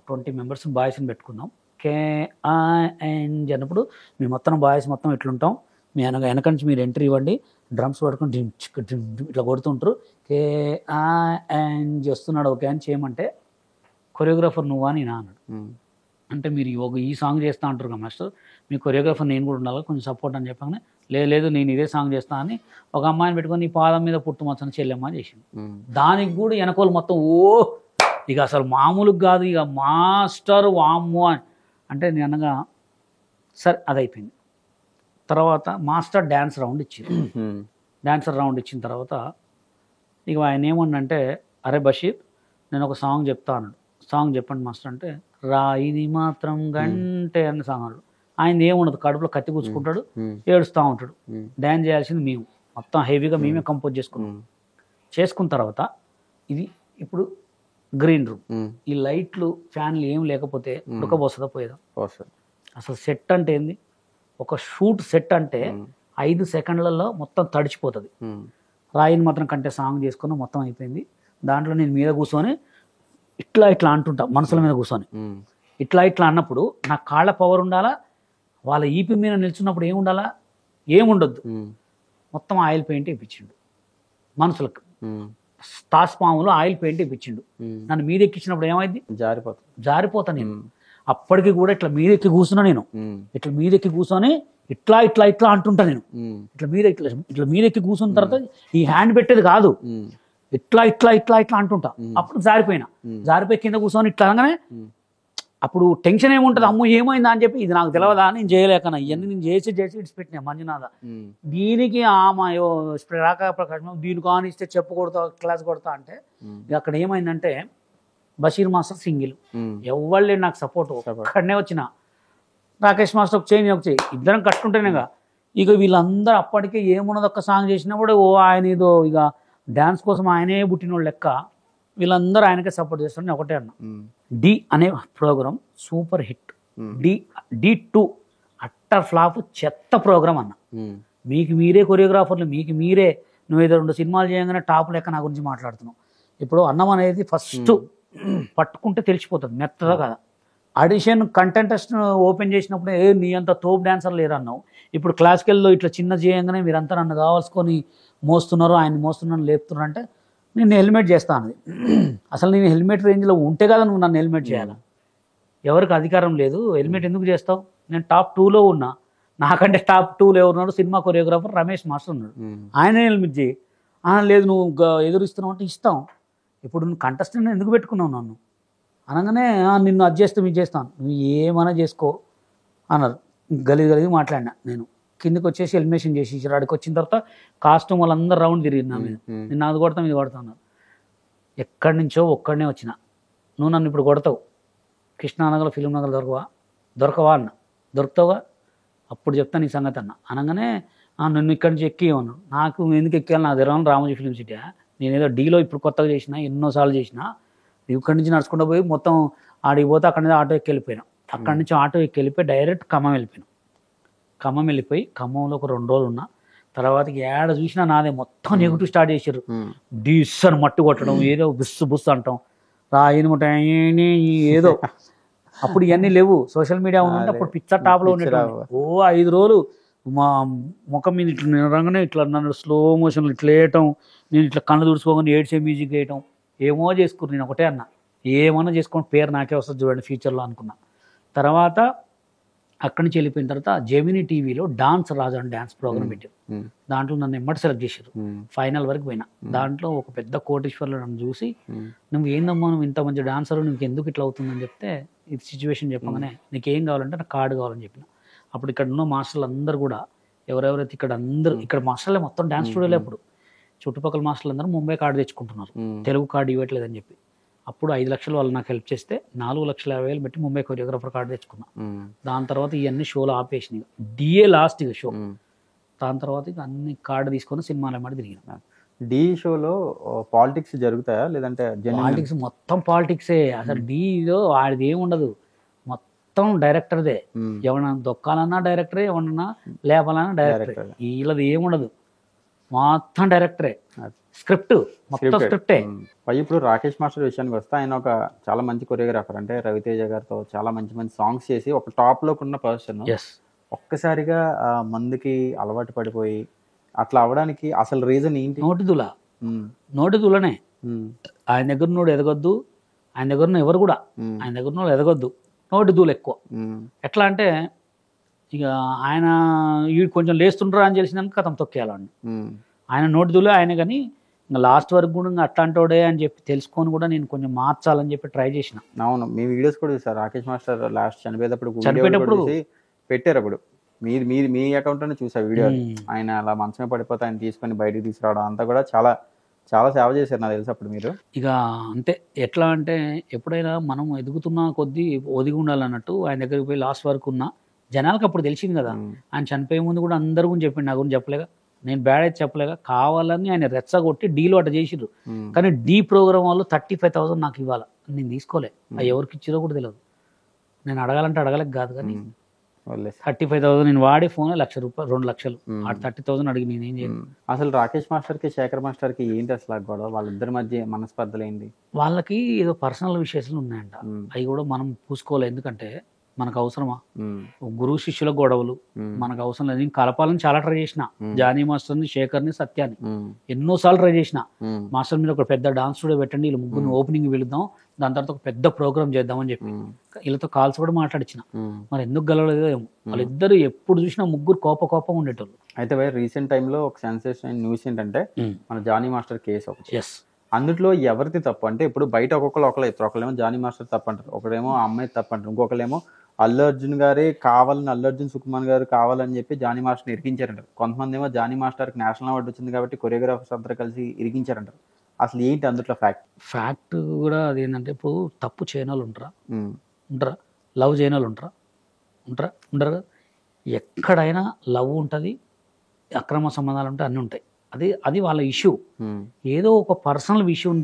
20 మెంబర్స్ బాయ్స్ని పెట్టుకుందాం. అన్నప్పుడు మేము మొత్తం బాయ్స్ మొత్తం ఎట్లుంటాం, మీ వెనక నుంచి మీరు ఎంట్రీ ఇవ్వండి, డ్రమ్స్ పట్టుకుని ఇట్లా కొడుతుంటారు, వస్తున్నాడు ఓకే అని చేయమంటే కొరియోగ్రాఫర్ నువ్వా నేనా అన్నాడు. అంటే మీరు ఈ సాంగ్ చేస్తా అంటారు కదా మాస్టర్, మీ కొరియోగ్రాఫర్ నేను కూడా ఉండాలి కొంచెం సపోర్ట్ అని చెప్పగానే లేదు నేను ఇదే సాంగ్ చేస్తా అని ఒక అమ్మాయిని పెట్టుకొని నీ పాదం మీద పుట్టుమచ్చని చెల్లెమ్మ చేసింది. దానికి కూడా వెనకోలు మొత్తం ఇక అసలు మామూలుగా కాదు, ఇక మాస్టర్ వామ్మో అంటే నేను అనగా సరే అది అయిపోయింది. తర్వాత మాస్టర్ డ్యాన్స్ రౌండ్ ఇచ్చింది. డ్యాన్సర్ రౌండ్ ఇచ్చిన తర్వాత ఇక ఆయన ఏమన్నంటే అరే బషీర్ నేను ఒక సాంగ్ చెప్తా అన్నాడు. సాంగ్ చెప్పండి మాస్టర్ అంటే రాయిది మాత్రం గంటే అన్న సాంగ్ అన్నాడు. ఆయన ఏముండదు, కడుపులో కత్తి కూర్చుకుంటాడు, ఏడుస్తూ ఉంటాడు. డ్యాన్స్ చేయాల్సింది మేము మొత్తం హెవీగా మేమే కంపోజ్ చేసుకున్న తర్వాత ఇది ఇప్పుడు గ్రీన్ రూమ్, ఈ లైట్లు ఫ్యాన్లు ఏం లేకపోతే ఉడకబోస్తుందా పోయేదా? అసలు సెట్ అంటే ఏంది, ఒక షూట్ సెట్ అంటే 5 సెకండ్లలో మొత్తం తడిచిపోతుంది. రాయిని మాత్రం కంటే సాంగ్ చేసుకుని మొత్తం అయిపోయింది. దాంట్లో నేను మీద కూర్చొని ఇట్లా అంటుంటా, మనసుల మీద కూర్చొని ఇట్లా అన్నప్పుడు నా కాళ్ళ పవర్ ఉండాలా, వాళ్ళ ఈపి మీద నిల్చున్నప్పుడు ఏముండాలా, ఏముండొద్దు. మొత్తం ఆయిల్ పెయింట్ ఇప్పించిండు మనసులకు, తాస్పాములో ఆయిల్ పెయింట్ ఇప్పించిండు. నన్ను మీద ఎక్కించినప్పుడు ఏమైంది, జారిపోతా నేను. అప్పటికి కూడా ఇట్లా మీదెక్కి కూర్చున్నా, నేను ఇట్లా మీదెక్కి కూర్చొని ఇట్లా అంటుంటా నేను. ఇట్లా మీదెక్కి కూర్చున్న తర్వాత ఈ హ్యాండ్ పెట్టేది కాదు, ఇట్లా అంటుంటా. అప్పుడు జారిపోయి కింద కూర్చొని ఇట్లా అనగానే అప్పుడు టెన్షన్ ఏముంటుంది, అమ్మో ఏమైందా అని చెప్పి, ఇది నాకు తెలియదా నేను చేయలేకనా, ఇవన్నీ నేను చేసి ఇడిచిపెట్టినా మంజునాథ. దీనికి ఆమాయో రాక ప్రకాశం దీనికి ఆన్ ఇస్తే చెప్పు కొడతా క్లాస్ కొడతా అంటే అక్కడ ఏమైందంటే బషీర్ మాస్టర్ సింగిల్, ఎవరు నాకు సపోర్ట్, ఒక్కడనే వచ్చిన రాకేష్ మాస్టర్ ఒక చేయి ఇద్దరం కట్టుకుంటేనేగా. ఇక వీళ్ళందరూ అప్పటికే ఏమున్నది ఒక్క సాంగ్ చేసినప్పుడు ఆయన ఏదో ఇక డ్యాన్స్ కోసం ఆయనే పుట్టినోళ్ళు లెక్క వీళ్ళందరూ ఆయనకే సపోర్ట్ చేస్తారు. నేను ఒకటే అన్నా, డి అనే program super hit, D2 utter flop చెత్త ప్రోగ్రామ్ అన్న. మీకు మీరే కొరియోగ్రాఫర్లు, మీకు మీరే నువ్వు ఏదో 2 సినిమాలు చేయగానే టాప్ లెక్క నా గురించి మాట్లాడుతున్నావు. ఇప్పుడు అన్నం అనేది ఫస్ట్ పట్టుకుంటే తెలిసిపోతుంది మెత్తదా కదా. ఆడిషన్ కంటెంటెస్ట్ ఓపెన్ చేసినప్పుడు నీ అంత తోపు డాన్సర్ లేరు అన్నావు. ఇప్పుడు క్లాసికల్లో ఇట్లా చిన్న చేయంగానే మీరంతా నన్ను కావాల్సుకొని మోస్తున్నారు, ఆయన మోస్తున్నాను లేపుతున్నారు అంటే నేను హెల్మెట్ చేస్తాను. అసలు నేను హెల్మెట్ రేంజ్లో ఉంటే కదా నువ్వు నన్ను హెల్మెట్ చేయాలా, ఎవరికి అధికారం లేదు, హెల్మెట్ ఎందుకు చేస్తావు? నేను టాప్ 2లో ఉన్నా, నాకంటే టాప్ 2లో ఎవరున్నాడు, సినిమా కొరియోగ్రాఫర్ రమేష్ మాస్టర్ ఉన్నాడు, ఆయన హెల్మెట్ చేయి. లేదు నువ్వు ఎదురుస్తున్నావు అంటే ఇస్తాం. ఇప్పుడు నువ్వు కంటెస్టెంట్ ఎందుకు పెట్టుకున్నావు నన్ను అనగానే నిన్ను అది చేస్తాం ఇది చేస్తాను, నువ్వు ఏమైనా చేసుకో అన్నారు. గలిగి మాట్లాడినా. నేను కిందకి వచ్చేసి ఎలిమినేషన్ చేసి అక్కడికి వచ్చిన తర్వాత కాస్ట్యూమ్ వాళ్ళందరూ రౌండ్ తిరిగి నా మీద, నేను అది కొడతాం ఇది కొడతా అన్నారు. ఎక్కడి నుంచో ఒక్కడనే వచ్చిన, నువ్వు నన్ను ఇప్పుడు కొడతావు, కృష్ణానగర్ ఫిలిం నగర్ దొరకవా అన్న, దొరుకుతావుగా అప్పుడు చెప్తా నీ సంగతి అన్న. అనగానే నన్ను ఇక్కడి నుంచి ఎక్కి అన్నాడు. నాకు ఎందుకు ఎక్కాలి, నాకు తెరవాలి రామోజీ ఫిలిం సిటీ, నేనేదో డీలో ఇప్పుడు కొత్తగా చేసిన, ఎన్నోసార్లు చేసిన, ఇక్కడి నుంచి నడుచుకుంటూ పోయి మొత్తం ఆడికి పోతే అక్కడి నుంచి ఆటో ఎక్కి వెళ్ళిపోయినా. అక్కడి నుంచి ఆటో ఎక్కి వెళ్ళిపోయి డైరెక్ట్ ఖమ్మం వెళ్ళిపోయినా. ఖమ్మం వెళ్ళిపోయి ఖమ్మంలో ఒక 2 రోజులు ఉన్నా. తర్వాత ఏడ చూసినా నాదే మొత్తం నెగిటివ్ స్టార్ట్ చేశారు. డీస్ అని మట్టు కొట్టడం, ఏదో బుస్సు అంటాం. రాయనమాట ఏదో. అప్పుడు ఇవన్నీ లేవు, సోషల్ మీడియా ఉంటే అప్పుడు పిక్చర్ టాప్లో ఉండేటువంటి. ఓ 5 రోజులు మా ముఖం మీద ఇట్లా నిరంగానే ఇట్లా నన్ను స్లో మోషన్లో ఇట్లా వేయటం, నేను ఇట్లా కళ్ళు తుడుచుకోగానే ఏడ్చే మ్యూజిక్ వేయటం, ఏమో చేసుకుని నేను ఒకటే అన్నా, ఏమన్నా చేసుకొని పేరు నాకే వస్తుంది చూడండి ఫ్యూచర్లో అనుకున్నా. తర్వాత అక్కడి నుంచి వెళ్ళిపోయిన తర్వాత జెమినీ టీవీలో డాన్స్ రాజు అని డాన్స్ ప్రోగ్రామ్ పెట్టారు. దాంట్లో నన్ను ఎమ్మటి సెలెక్ట్ చేశారు, ఫైనల్ వరకు పోయినా. దాంట్లో ఒక పెద్ద కోటీశ్వర్లు నన్ను చూసి, నువ్వు ఏందమ్మా నువ్వు ఇంత మంచి డాన్సర్, నీకు ఎందుకు ఇట్లా అవుతుందని చెప్తే, ఇది సిచ్యువేషన్ చెప్పగానే నీకేం కావాలంటే నాకు కార్డు కావాలని చెప్పిన. అప్పుడు ఇక్కడ ఉన్న మాస్టర్లు అందరూ కూడా ఎవరెవరైతే ఇక్కడ అందరూ, ఇక్కడ మాస్టర్లే మొత్తం డాన్స్ స్టూడియోలే. అప్పుడు చుట్టుపక్కల మాస్టర్లు అందరూ ముంబై కార్డు తెచ్చుకుంటున్నారు, తెలుగు కార్డు ఇవ్వట్లేదని చెప్పి. అప్పుడు 5 లక్షలు వాళ్ళు నాకు హెల్ప్ చేస్తే 4,50,000 పెట్టి ముంబై కొరియోగ్రాఫర్ కార్డు తెచ్చుకున్నా. దాని తర్వాత ఇవన్నీ షోలు ఆపేసినాయి, డిఏ లాస్ట్ ఇక షో. దాని తర్వాత ఇక అన్ని కార్డు తీసుకొని సినిమాలు ఎమ్మడి తిరిగిన. డి షోలో పాలిటిక్స్ జరుగుతాయా లేదంటే పాలిటిక్స్? మొత్తం పాలిటిక్సే అసలు. డీలో వాడిది ఏముండదు, మొత్తం డైరెక్టర్దే. ఎవరన్నా దొక్కాలన్నా డైరెక్టరే, ఎవరన్నా లేపాలన్నా డైరెక్టరే. వీళ్ళది ఏముండదు, మొత్తం డైరెక్టరే. స్క్రిప్ట్ మొత్తం స్క్రిప్టే. ఇప్పుడు రాకేష్ మాస్టర్ విషయానికి వస్తే, ఆయన ఒక చాలా మంచి కొరియోగ్రాఫర్. అంటే రవితేజ గారితో చాలా మంచి మంచి సాంగ్స్ చేసి ఒక టాప్ లోకి ఉన్న పర్సన్ ఒక్కసారిగా మందుకి అలవాటు పడిపోయి అట్లా అవడానికి అసలు రీజన్ ఏంటి? నోటి దులనే. ఆయన దగ్గర నోడు ఎదగొద్దు, ఆయన దగ్గర ఎవరు కూడా ఆయన దగ్గర నోడు ఎదగొద్దు, నోటి దూలు ఎక్కువ. ఎట్లా అంటే ఇక ఆయన వీడు కొంచెం లేస్తుండ్రా అని తెలిసినాక కథం తొక్కేయాలండి. ఆయన నోటి దూలే ఆయన, కానీ ఇంకా లాస్ట్ వరకు కూడా ఇంకా అట్లాంటోడే అని చెప్పి తెలుసుకొని కూడా నేను కొంచెం మార్చాలని చెప్పి ట్రై చేసిన. అవును, మీ వీడియోస్ కూడా చూసారు. రాకేష్ మాస్టర్ లాస్ట్ చనిపోయేటప్పుడు పెట్టారు. అప్పుడు మీ అకౌంట్ లోనే చూసా వీడియో. ఆయన అలా మంచమే పడిపోతే ఆయన తీసుకొని బయటకు తీసుకురావడం అంతా కూడా చాలా చాలా సేవ చేశారు నాకు తెలుసు అప్పుడు మీరు. ఇక అంతే. ఎట్లా అంటే ఎప్పుడైనా మనం ఎదుగుతున్న కొద్దీ ఒదిగి ఉండాలన్నట్టు ఆయన దగ్గరికి పోయి లాస్ట్ వరకు ఉన్న జనాలకు అప్పుడు తెలిసింది కదా. ఆయన చనిపోయే ముందు కూడా అందరి గురించి చెప్పిండు, నా గురించి చెప్పలేక, నేను బ్యాడ్ అయితే చెప్పలేక. కావాలని ఆయన రెచ్చగొట్టి డీలో అట్ట చేసిర్రు. కానీ డీ ప్రోగ్రామ్ వాళ్ళు 35,000 నాకు ఇవ్వాలి, నేను తీసుకోలే. అవి ఎవరికి ఇచ్చిరో కూడా తెలియదు. నేను అడగాలంటే అడగలేక కాదు, కానీ 35,000 నేను వాడే ఫోన్ ₹1,00,000 2 లక్షలు. 30,000 అడిగి నేనేం చేయను. అసలు రాకేష్ మాస్టర్ కి శేఖర్ మాస్టర్ కి ఏంటి అసలు గొడవ? వాళ్ళిద్దరి మధ్య మనస్పర్ధలు ఏంటి? వాళ్ళకి ఏదో పర్సనల్ విషయాలు ఉన్నాయంట, అవి కూడా మనం పూసుకోవాలి. ఎందుకంటే మనకు అవసరమా? గురువు శిష్యుల గొడవలు మనకు అవసరం లేదు. నేను కలపాలని చాలా ట్రై చేసిన, జానీ మాస్టర్ని, శేఖర్ని, సత్యాన్ని ఎన్నోసార్లు ట్రై చేసిన. మాస్టర్ మీద ఒక పెద్ద డాన్స్ స్టూడియో పెట్టండి, వీళ్ళు ముగ్గురిని ఓపెనింగ్ వెళుద్దాం, దాని తర్వాత ఒక పెద్ద ప్రోగ్రామ్ చేద్దామని చెప్పి వీళ్ళతో కాల్స్ కూడా మాట్లాడించిన. మరి ఎందుకు గెలవలేదో ఏమో. వాళ్ళిద్దరు ఎప్పుడు చూసినా ముగ్గురు కోపం ఉండేటోళ్ళు. అయితే రీసెంట్ టైంలో ఒక సెన్సేషన్ న్యూస్ ఏంటంటే మన జానీ మాస్టర్ కేసు ఒకటి. అందులో ఎవరిది తప్పు అంటే, ఇప్పుడు బయట ఒకళ్ళు ఇస్తారు. ఒకళ్ళేమో జానీ మాస్టర్ తప్పు అంటారు, ఒకడేమో అమ్మాయి తప్పు అంటారు, ఇంకొకళ్ళేమో అల్లు అర్జున్ గారే కావాలని, అల్లు అర్జున్ సుకుమార్ గారు కావాలని చెప్పి జానీ మాస్టర్ ఇరికించారంటారు. కొంతమంది ఏమో జానీ మాస్టర్కి నేషనల్ అవార్డు వచ్చింది కాబట్టి కొరియోగ్రాఫర్స్ అందరూ కలిసి ఇరికించారంటారు. అసలు ఏంటి అందులో ఫ్యాక్ట్ కూడా అదేంటంటే, ఇప్పుడు తప్పు చేయని వాళ్ళు ఉంటారా, లవ్ చేయని వాళ్ళు ఉండరు. ఎక్కడైనా లవ్ ఉంటుంది, అక్రమ సంబంధాలు ఉంటాయి, అన్నీ ఉంటాయి. అది వాళ్ళ ఇష్యూ. ఏదో ఒక పర్సనల్ విషయం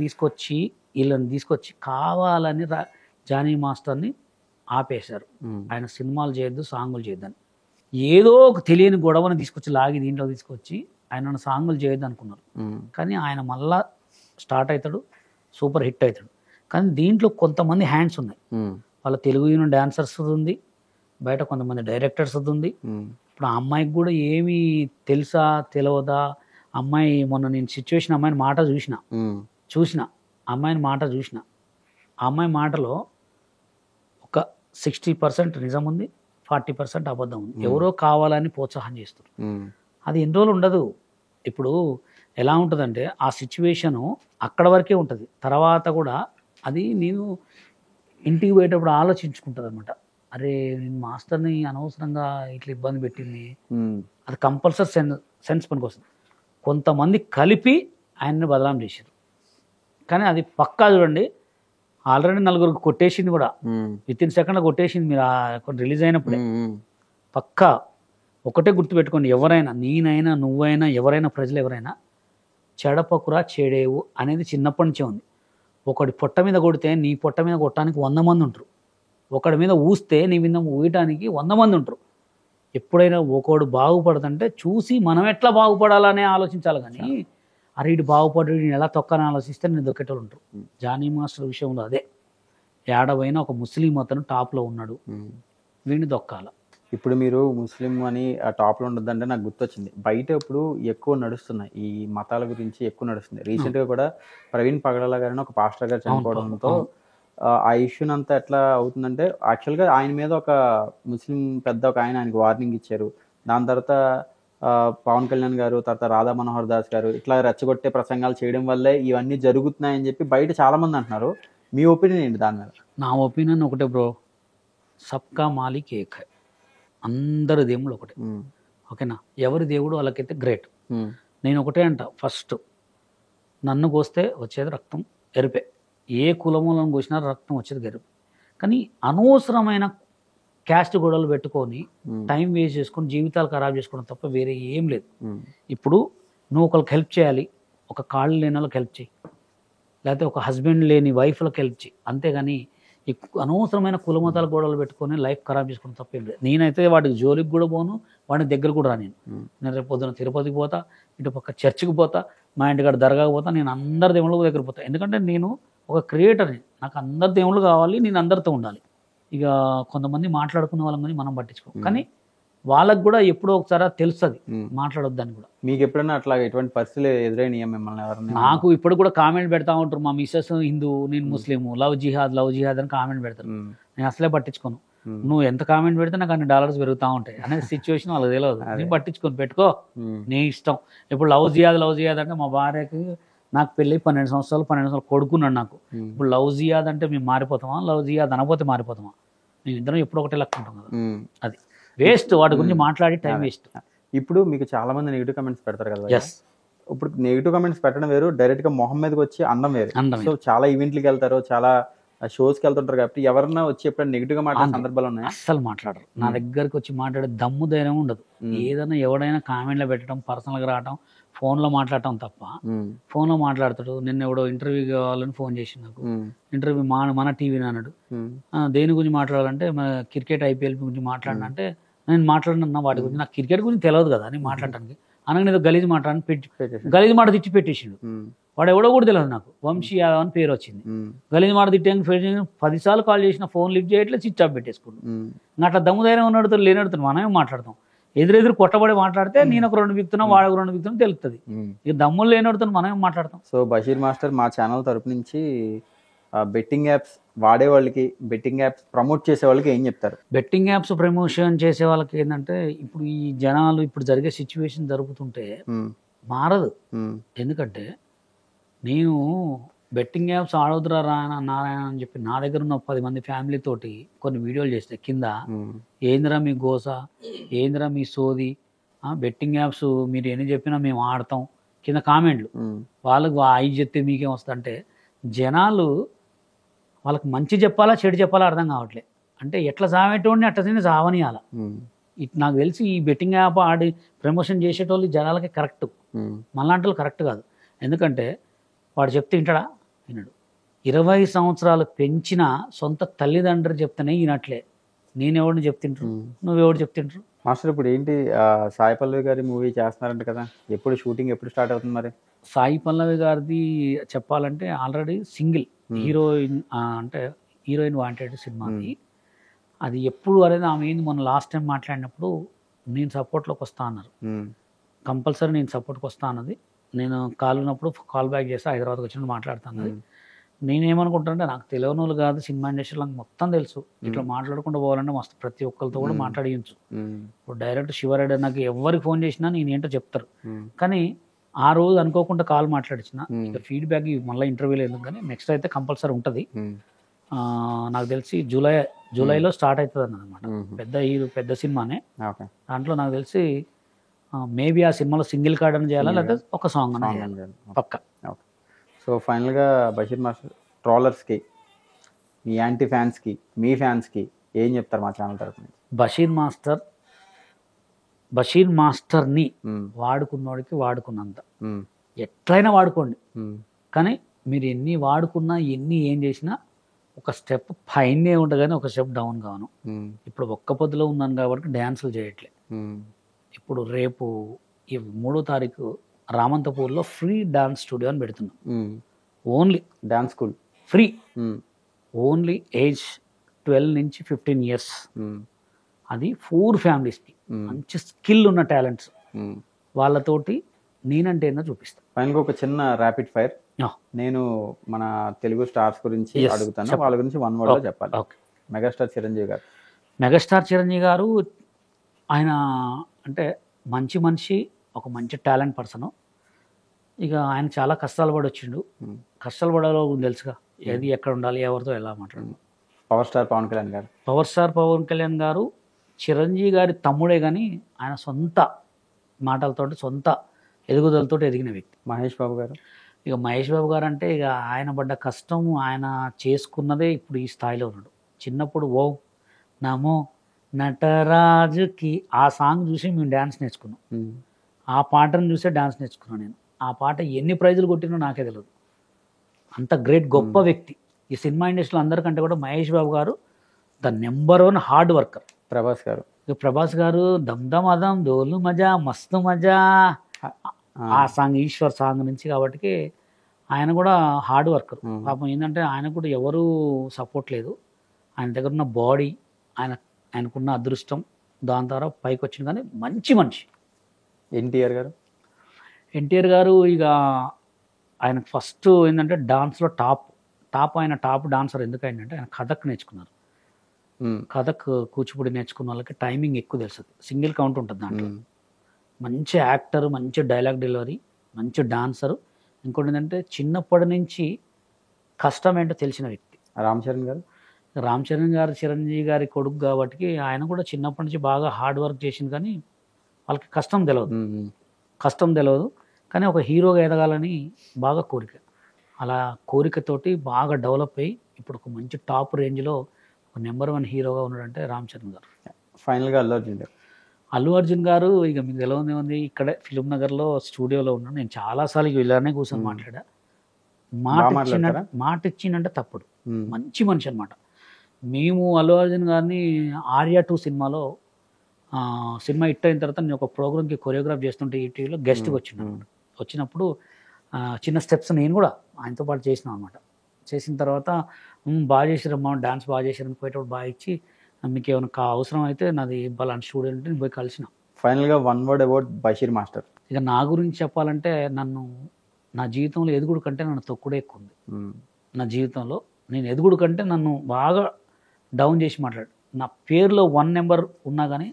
వీళ్ళని తీసుకొచ్చి కావాలని జానీ మాస్టర్ని ఆపేశారు. ఆయన సినిమాలు చేయొద్దు, సాంగులు చేయొద్దని. ఏదో ఒక తెలియని గొడవని తీసుకొచ్చి లాగి దీంట్లో తీసుకొచ్చి ఆయన సాంగులు చేయొద్దు అనుకున్నారు. కానీ ఆయన మళ్ళా స్టార్ట్ అవుతాడు, సూపర్ హిట్ అవుతాడు. కానీ దీంట్లో కొంతమంది హ్యాండ్స్ ఉన్నాయి. వాళ్ళ తెలుగు యూనియన్ డాన్సర్స్ ఉంది, బయట కొంతమంది డైరెక్టర్స్ ఉంది. ఇప్పుడు ఆ అమ్మాయికి కూడా ఏమి తెలుసా తెలియదా? అమ్మాయి మొన్న నేను సిచ్యువేషన్ అమ్మాయిని మాట చూసిన అమ్మాయిని మాట చూసిన. ఆ అమ్మాయి మాటలో ఒక 60% నిజం ఉంది, 40% అబద్ధం ఉంది. ఎవరో కావాలని ప్రోత్సాహం చేస్తారు. అది ఎన్ని రోజులు ఉండదు. ఇప్పుడు ఎలా ఉంటుందంటే, ఆ సిచ్యువేషను అక్కడ వరకే ఉంటుంది. తర్వాత కూడా అది నేను ఇంటికి పోయేటప్పుడు ఆలోచించుకుంటుంది అనమాట. అరే నేను మాస్టర్ని అనవసరంగా ఇట్లా ఇబ్బంది పెట్టింది. అది కంపల్సరీ సెన్స్ పనికి వస్తుంది. కొంతమంది కలిపి ఆయన్ని బదనాం చేశారు. కానీ అది పక్కా చూడండి, ఆల్రెడీ 4 కొట్టేసింది కూడా, విత్ ఇన్ సెకండ్ కొట్టేసింది. మీరు రిలీజ్ అయినప్పుడే పక్కా. ఒకటే గుర్తుపెట్టుకోండి, ఎవరైనా, నేనైనా, నువ్వైనా, ఎవరైనా, ప్రజలు ఎవరైనా, చెడపకురా చెడేవు అనేది చిన్నప్పటి నుంచే ఉంది. ఒకటి పొట్ట మీద కొడితే నీ పొట్ట మీద కొట్టడానికి 100 మంది ఉంటారు. ఒకడి మీద ఊస్తే నీ మీద ఊయటానికి 100 మంది ఉంటారు. ఎప్పుడైనా ఒకడు బాగుపడదంటే చూసి మనం ఎట్లా బాగుపడాలనే ఆలోచించాలి. కానీ అరే ఇటు బాగుపడి నేను ఎలా తొక్కని ఆలోచిస్తే నేను దొక్కేటోళ్ళు ఉంటారు. జానీ మాస్టర్ విషయంలో అదే, ఏడవైనా ఒక ముస్లిం అతను టాప్లో ఉన్నాడు, వీడిని దొక్కాల. ఇప్పుడు మీరు ముస్లిం అని ఆ టాప్లో ఉండదంటే నాకు గుర్తొచ్చింది, బయట ఇప్పుడు ఎక్కువ నడుస్తున్నాయి ఈ మతాల గురించి, ఎక్కువ నడుస్తుంది. రీసెంట్గా కూడా ప్రవీణ్ పగడాల గారిని ఒక పాస్టర్ గారు చనిపోవడంతో ఆ ఇష్యూని అంతా ఎట్లా అవుతుందంటే, యాక్చువల్గా ఆయన మీద ఒక ముస్లిం పెద్ద ఒక ఆయనకి వార్నింగ్ ఇచ్చారు. దాని తర్వాత పవన్ కళ్యాణ్ గారు, తర్వాత రాధా మనోహర్ దాస్ గారు ఇట్లా రెచ్చగొట్టే ప్రసంగాలు చేయడం వల్లే ఇవన్నీ జరుగుతున్నాయని చెప్పి బయట చాలామంది అంటున్నారు. మీ ఒపీనియన్ ఏంటి దాని మీద? నా ఒపీనియన్ ఒకటే బ్రో, సబ్కా మాలిక్ ఏక్ హై, అందరి దేవుడు ఒకటే. ఓకేనా, ఎవరి దేవుడు వాళ్ళకైతే గ్రేట్. నేను ఒకటే అంట, ఫస్ట్ నన్ను కోస్తే వచ్చేది రక్తం ఎరిపే, ఏ కులమూలను కోసినా రక్తం వచ్చేది గెరుపు. కానీ అనవసరమైన క్యాస్ట్ గొడవలు పెట్టుకొని టైం వేస్ట్ చేసుకొని జీవితాలు ఖరాబ్ చేసుకోవడం తప్ప వేరే ఏం లేదు. ఇప్పుడు నువ్వు ఒకరికి హెల్ప్ చేయాలి, ఒక కాళ్ళు లేని వాళ్ళకి హెల్ప్ చేయి, లేకపోతే ఒక హస్బెండ్ లేని వైఫ్లకు హెల్ప్ చేయి, అంతేగాని అనవసరమైన కులమతాల గొడవలు పెట్టుకొని లైఫ్ ఖరాబ్ చేసుకోవడం తప్ప ఏం లేదు. నేనైతే వాడికి జోలికి కూడా పోను, వాడిని దగ్గర కూడా రాను. నేను రేపు పొద్దున తిరుపతికి పోతా, ఇటు పక్క చర్చికి పోతా, మా ఇంటికాడ దర్గాకి పోతా, నేను అందరి దేవుళ్ళ దగ్గర పోతా. ఎందుకంటే నేను ఒక క్రియేటర్ని, నాకు అందరి దేవుళ్ళు కావాలి, నేను అందరితో ఉండాలి. ఇక కొంతమంది మాట్లాడుకునే వాళ్ళని కానీ మనం పట్టించుకో, కానీ వాళ్ళకు కూడా ఎప్పుడో ఒకసారి తెలుస్తుంది మాట్లాడొద్దని కూడా. మీకు ఎప్పుడైనా అట్లా ఎటువంటి పరిస్థితులు ఎదురైనాయా మిమ్మల్ని ఎవరైనా? నాకు ఇప్పుడు కూడా కామెంట్ పెడతా ఉంటారు, మా మిస్సెస్ హిందూ, నేను ముస్లిం, లవ్ జిహాద్ అని కామెంట్ పెడతారు. నేను అసలే పట్టించుకోను. నువ్వు ఎంత కామెంట్ పెడితే నాకు అన్ని డాలర్స్ పెరుగుతూ ఉంటాయి అనేది సిచ్యువేషన్ వాళ్ళకి తెలియదు. నేను పట్టించుకొని పెట్టుకో, నీ ఇష్టం. ఇప్పుడు లవ్ జిహాద్ అంటే మా భార్యకి నాకు పెళ్ళి 12 సంవత్సరాలు కొడుకున్నాడు నాకు. ఇప్పుడు లవ్ జిహాద్ అంటే మేము మారిపోతామా, లవ్ జిహాద్ అనపోతే మారిపోతామా? మేము ఇద్దరం ఎప్పుడు ఒకటే లెక్క ఉంటాం కదా, అది వేస్ట్. వాటి గురించి మాట్లాడి టైం వేస్ట్. ఇప్పుడు మీకు చాలా మంది నెగిటివ్ కమెంట్స్ పెడతారు కదా. ఇప్పుడు నెగిటివ్ కమెంట్స్ పెట్టడం వేరు, డైరెక్ట్ గా మొహం మీదకి వచ్చి అనడం వేరు. సో చాలా ఈవెంట్లకి వెళ్తారు, చాలా షోస్కి వెళ్తుంటారు కాబట్టి ఎవరన్నా వచ్చి ఎప్పుడైనా నెగిటివ్ గా మాట్లాడే సందర్భాలు ఉన్నాయి? అస్సలు మాట్లాడరు. నా దగ్గరకు వచ్చి మాట్లాడే దమ్ము ధైర్యం ఉండదు. ఏదైనా ఎవడైనా కామెంట్లో పెట్టడం, పర్సనల్గా రావడం, ఫోన్లో మాట్లాడటం తప్ప. ఫోన్లో మాట్లాడతాడు. నిన్న ఎవడో ఇంటర్వ్యూ కావాలని ఫోన్ చేసి నాకు, ఇంటర్వ్యూ మన టీవీ అన్నాడు. దేని గురించి మాట్లాడాలంటే మన క్రికెట్ ఐపీఎల్ గురించి మాట్లాడినంటే నేను మాట్లాడినా వాటి గురించి, నాకు క్రికెట్ గురించి తెలియదు కదా అని మాట్లాడటానికి. అనగా ఏదో గలీజ్ మాట్లాడని గలీజ్ మాట తిట్టి పెట్టేసిండు. వాడు ఎవడో కూడా తెలియదు నాకు, వంశీ యాదవ్ అని పేరు వచ్చింది. గలీజ్ మాట తిట్టాక 10 సార్లు కాల్ చేసిన, ఫోన్ లిఫ్ట్ చేయట్లేదు, స్విచ్ ఆఫ్ పెట్టేసుకుంటాం. ఇంకా అట్లా దమ్ము ధైర్యం ఉన్నాడుతారు, లేనడుతారు, మనమే మాట్లాడతాం. ఎదురెదురు కొట్టబడి మాట్లాడితే నేను ఒక 2 బిక్తున్నా, వాడు ఒక 2 బిక్తున్నా తెలుస్తుంది. ఇక దమ్ములు లేనడుతాను, మనమే మాట్లాడతాం. సో బషీర్ మాస్టర్ మా ఛానల్ తరపు నుంచి బెట్టింగ్ యాప్స్ వాడే వాళ్ళకి, బెట్టింగ్ యాప్స్ ప్రమోట్ చేసే వాళ్ళకి ఏం చెప్తారు? బెట్టింగ్ యాప్స్ ప్రమోషన్ చేసే వాళ్ళకి ఏంటంటే, ఇప్పుడు ఈ జనాలు ఇప్పుడు జరిగే సిచ్యువేషన్ జరుగుతుంటే మారదు. ఎందుకంటే నేను బెట్టింగ్ యాప్స్ ఆడొద్దురా నారాయణ అని చెప్పి నా దగ్గర ఉన్న 10 మంది ఫ్యామిలీ తోటి కొన్ని వీడియోలు చేస్తే కింద ఏందిరా మీ గోస, ఏందిరా మీ సోది, బెట్టింగ్ యాప్స్ మీరు ఎన్ని చెప్పినా మేము ఆడతాం కింద కామెంట్లు. వాళ్ళకు ఐదు చెప్తే మీకేం వస్తుందంటే, జనాలు వాళ్ళకి మంచి చెప్పాలా చెడు చెప్పాలా అర్థం కావట్లేదు. అంటే ఎట్లా సావేటోడిని అట్లా తిని సావనియాల. నాకు తెలిసి ఈ బెట్టింగ్ యాప్ ఆడి ప్రమోషన్ చేసేటోళ్ళు జనాలకి కరెక్ట్, మళ్ళాంటి వాళ్ళు కరెక్ట్ కాదు. ఎందుకంటే వాడు చెప్తే వింటాడా? వినడు. 20 సంవత్సరాలు పెంచిన సొంత తల్లిదండ్రులు చెప్తేనే వినట్లే. నేనెవడిని చెప్తుంటారు, నువ్వెవడు చెప్తుంటారు? మాస్టర్ ఇప్పుడు ఏంటి సాయి పల్లవి గారి మూవీ చేస్తున్నారంట కదా, ఎప్పుడు షూటింగ్ ఎప్పుడు స్టార్ట్ అవుతుంది మరి? సాయి పల్లవి గారిది చెప్పాలంటే ఆల్రెడీ సింగిల్ హీరోయిన్ వాంటెడ్ సినిమాది. అది ఎప్పుడు అనేది ఆమె ఏంది, మొన్న లాస్ట్ టైం మాట్లాడినప్పుడు నేను సపోర్ట్లోకి వస్తా అన్నారు. కంపల్సరీ నేను సపోర్ట్కి వస్తా అన్నది. నేను ఉన్నప్పుడు కాల్ బ్యాక్ చేస్తే హైదరాబాద్కి వచ్చినప్పుడు మాట్లాడుతాను. నేనేమనుకుంటానంటే, నాకు తెలియని వాళ్ళు కాదు, సినిమా ఇండస్ట్రీలో నాకు మొత్తం తెలుసు. ఇట్లా మాట్లాడుకుంటూ పోవాలంటే మస్తు ప్రతి ఒక్కరితో కూడా మాట్లాడించు. ఇప్పుడు డైరెక్ట్ శివరెడ్డి నాకు ఎవరికి ఫోన్ చేసినా నేను ఏంటో చెప్తారు. కానీ ఆ రోజు అనుకోకుండా కాల్ మాట్లాడించిన, ఇక ఫీడ్బ్యాక్ మళ్ళీ ఇంటర్వ్యూలో ఎందుకు, కానీ నెక్స్ట్ అయితే కంపల్సరీ ఉంటుంది. నాకు తెలిసి జూలైలో స్టార్ట్ అవుతుంది అన్నమాట. పెద్ద సినిమానే. దాంట్లో నాకు తెలిసి మేబీ ఆ సినిమాలో సింగిల్ కార్డ్ అని చేయాలా, లేకపోతే ఒక సాంగ్ అని చేయాలి పక్క. సో ఫైనల్గా బషీర్ మాస్టర్ ట్రోలర్స్కి, మీ యాంటీ ఫ్యాన్స్కి, మీ ఫ్యాన్స్కి ఏం చెప్తారు మా ఛానల్ తరఫు నుంచి? బషీర్ మాస్టర్ని వాడుకున్నోడికి వాడుకున్నంత, ఎట్లయినా వాడుకోండి. కానీ మీరు ఎన్ని వాడుకున్నా, ఏం చేసినా ఒక స్టెప్ పైనే ఉంటుంది కానీ ఒక స్టెప్ డౌన్ కాను. ఇప్పుడు ఒక్క పొద్దులో ఉన్నాను కాబట్టి డ్యాన్సులు చేయట్లే. ఇప్పుడు రేపు 3వ తారీఖు రామంతపూర్లో ఫ్రీ డాన్స్ స్టూడియో అని పెడుతున్నాం. Only dance school free, only age 12 నుంచి 15 ఇయర్స్. అది 4 ఫ్యామిలీస్కి మంచి స్కిల్ ఉన్న టాలెంట్స్ వాళ్ళతోటి నేనంటే ఏందో చూపిస్తాను. ఫైనల్గా ఒక చిన్న ర్యాపిడ్ ఫైర్, నేను మన తెలుగు స్టార్స్ గురించి అడుగుతాను, వాళ్ళ గురించి 1 word లో చెప్పాలి. మెగాస్టార్ చిరంజీవి గారు. మెగాస్టార్ చిరంజీవి గారు ఆయన అంటే మంచి మనిషి, ఒక మంచి టాలెంట్ పర్సన్. ఇక ఆయన చాలా కష్టాలు పడి వచ్చిండు. కష్టాలు పడాలో తెలుసుగా, ఏది ఎక్కడ ఉండాలి, ఎవరితో ఎలా మాట్లాడాలి. పవర్ స్టార్ పవన్ కళ్యాణ్ గారు. పవర్ స్టార్ పవన్ కళ్యాణ్ గారు చిరంజీవి గారి తమ్ముడే కానీ ఆయన సొంత మాటలతోటి సొంత ఎదుగుదలతో ఎదిగిన వ్యక్తి. మహేష్ బాబు గారు. ఇక మహేష్ బాబు గారు అంటే ఇక ఆయన పడ్డ కష్టం, ఆయన చేసుకున్నదే ఇప్పుడు ఈ స్థాయిలో ఉన్నాడు. చిన్నప్పుడు ఓ నమో నటరాజుకి ఆ సాంగ్ చూసి మేము డ్యాన్స్ నేర్చుకున్నాం. ఆ పాటను చూసే డ్యాన్స్ నేర్చుకున్నాను నేను. ఆ పాట ఎన్ని ప్రైజులు కొట్టినో నాకే తెలియదు. అంత గ్రేట్ గొప్ప వ్యక్తి. ఈ సినిమా ఇండస్ట్రీలో అందరికంటే కూడా మహేష్ బాబు గారు the number 1 hard worker. Prabhas గారు. ఇక ప్రభాస్ గారు దమ్ దమ్ అదం దోలు మజా మస్తు మజా ఆ సాంగ్ ఈశ్వర్ సాంగ్ నుంచి, కాబట్టి ఆయన కూడా హార్డ్ వర్కర్. పాపం ఏంటంటే ఆయన కూడా ఎవరు సపోర్ట్ లేదు. ఆయన దగ్గర ఉన్న బాడీ, ఆయనకున్న అదృష్టం, దాని ద్వారా పైకి వచ్చింది. కానీ మంచి మనిషి. ఎన్టీఆర్ గారు. ఎన్టీఆర్ గారు ఇక ఆయన ఫస్ట్ ఏంటంటే డాన్స్లో టాప్ ఆయన టాప్ డాన్సర్. ఎందుకు అయిందంటే ఆయన కథక్ నేర్చుకున్నారు. కథక్ కూచిపూడి నేర్చుకున్న వాళ్ళకి టైమింగ్ ఎక్కువ తెలుస్తుంది, సింగిల్ కౌంట్ ఉంటుంది దాంట్లో. మంచి యాక్టర్, మంచి డైలాగ్ డెలివరీ, మంచి డాన్సరు. ఇంకోటి ఏంటంటే చిన్నప్పటి నుంచి కష్టం ఏంటో తెలిసిన వ్యక్తి. రామ్ చరణ్ గారు. రామ్ చరణ్ గారు చిరంజీవి గారి కొడుకు కాబట్టి ఆయన కూడా చిన్నప్పటి నుంచి బాగా హార్డ్ వర్క్ చేసింది. కానీ వాళ్ళకి కష్టం తెలియదు. కానీ ఒక హీరోగా ఎదగాలని బాగా కోరిక. అలా కోరికతోటి బాగా డెవలప్ అయ్యి ఇప్పుడు ఒక మంచి టాప్ రేంజ్లో ఒక నెంబర్ 1 హీరోగా ఉన్నాడంటే రామ్ చరణ్ గారు. ఫైనల్గా అల్లు అర్జున్ గారు ఇక మీకు తెలియదే ఉంది, ఇక్కడే ఫిలిం నగర్లో స్టూడియోలో ఉన్నాను. నేను చాలాసార్లు ఇలానే కూర్చొని మాట్లాడా. మాట ఇచ్చిందంటే తప్పుడు. మంచి మనిషి అనమాట. మేము అల్లు అర్జున్ గారిని ఆర్యా 2 సినిమాలో సినిమా హిట్ అయిన తర్వాత నేను ఒక ప్రోగ్రామ్కి కొరియోగ్రాఫ్ చేస్తుంటే ఈటీవీలో గెస్ట్గా వచ్చినప్పుడు చిన్న స్టెప్స్ నేను కూడా ఆయనతో పాటు చేసినాం అనమాట. చేసిన తర్వాత బాగా చేసిరమ్మా, డాన్స్ బాగా చేసిరని పోయేటప్పుడు బాగా ఇచ్చి, మీకు ఏమైనా అవసరం అయితే నాది బలాంటి స్టూడియో ఉంటే నేను పోయి కలిసిన. ఫైనల్గా 1 word అబౌట్ బషీర్ మాస్టర్. ఇక నా గురించి చెప్పాలంటే నా జీవితంలో ఎదుగుడు కంటే నన్ను తొక్కుడే ఎక్కువ ఉంది. నా జీవితంలో నేను ఎదుగుడు కంటే నన్ను బాగా డౌన్ చేసి మాట్లాడు. నా పేరులో 1 నెంబర్ ఉన్నా కానీ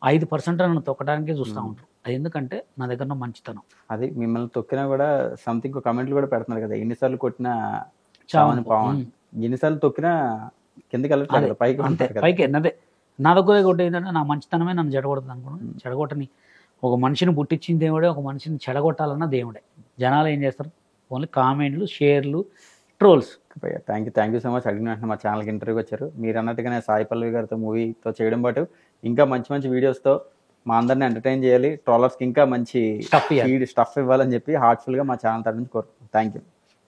5% నన్ను తొక్కడానికే చూస్తూ ఉంటారు. అది ఎందుకంటే నా దగ్గర మంచితనం. అది మిమ్మల్ని తొక్కినా కూడా సంథింగ్ కమెంట్లు కూడా పెడుతున్నారు కదా, ఎన్నిసార్లు కొట్టినా చావని పావని, ఎన్నిసార్లు తొక్కినా కిందకి వెళ్ళట్లేదు, పైకి ఎన్నదే. నా దగ్గర కొట్టే ఏంటంటే నా మంచితనమే నన్ను చెడగొడుతుంది అనుకున్నాను. చెడగొట్టని ఒక మనిషిని పుట్టించిన దేవుడే ఒక మనిషిని చెడగొట్టాలన్న దేవుడే. జనాలు ఏం చేస్తారు, ఓన్లీ కామెంట్లు, షేర్లు, trolls. Thank you so much. అడిగిన వెంటనే మా ఛానల్కి ఇంటర్వ్యూకి వచ్చారు. మీరు అన్నట్టుగానే సాయి పల్లవి గారితో మూవీతో చేయడం పాటు ఇంకా మంచి వీడియోస్తో మా అందరిని ఎంటర్టైన్ చేయాలి, ట్రోలర్స్కి ఇంకా మంచి స్టఫ్ ఇవ్వాలని చెప్పి హార్ట్ఫుల్గా మా ఛానల్ తరఫు నుంచి కోరుకుంటున్నాను. Thank you.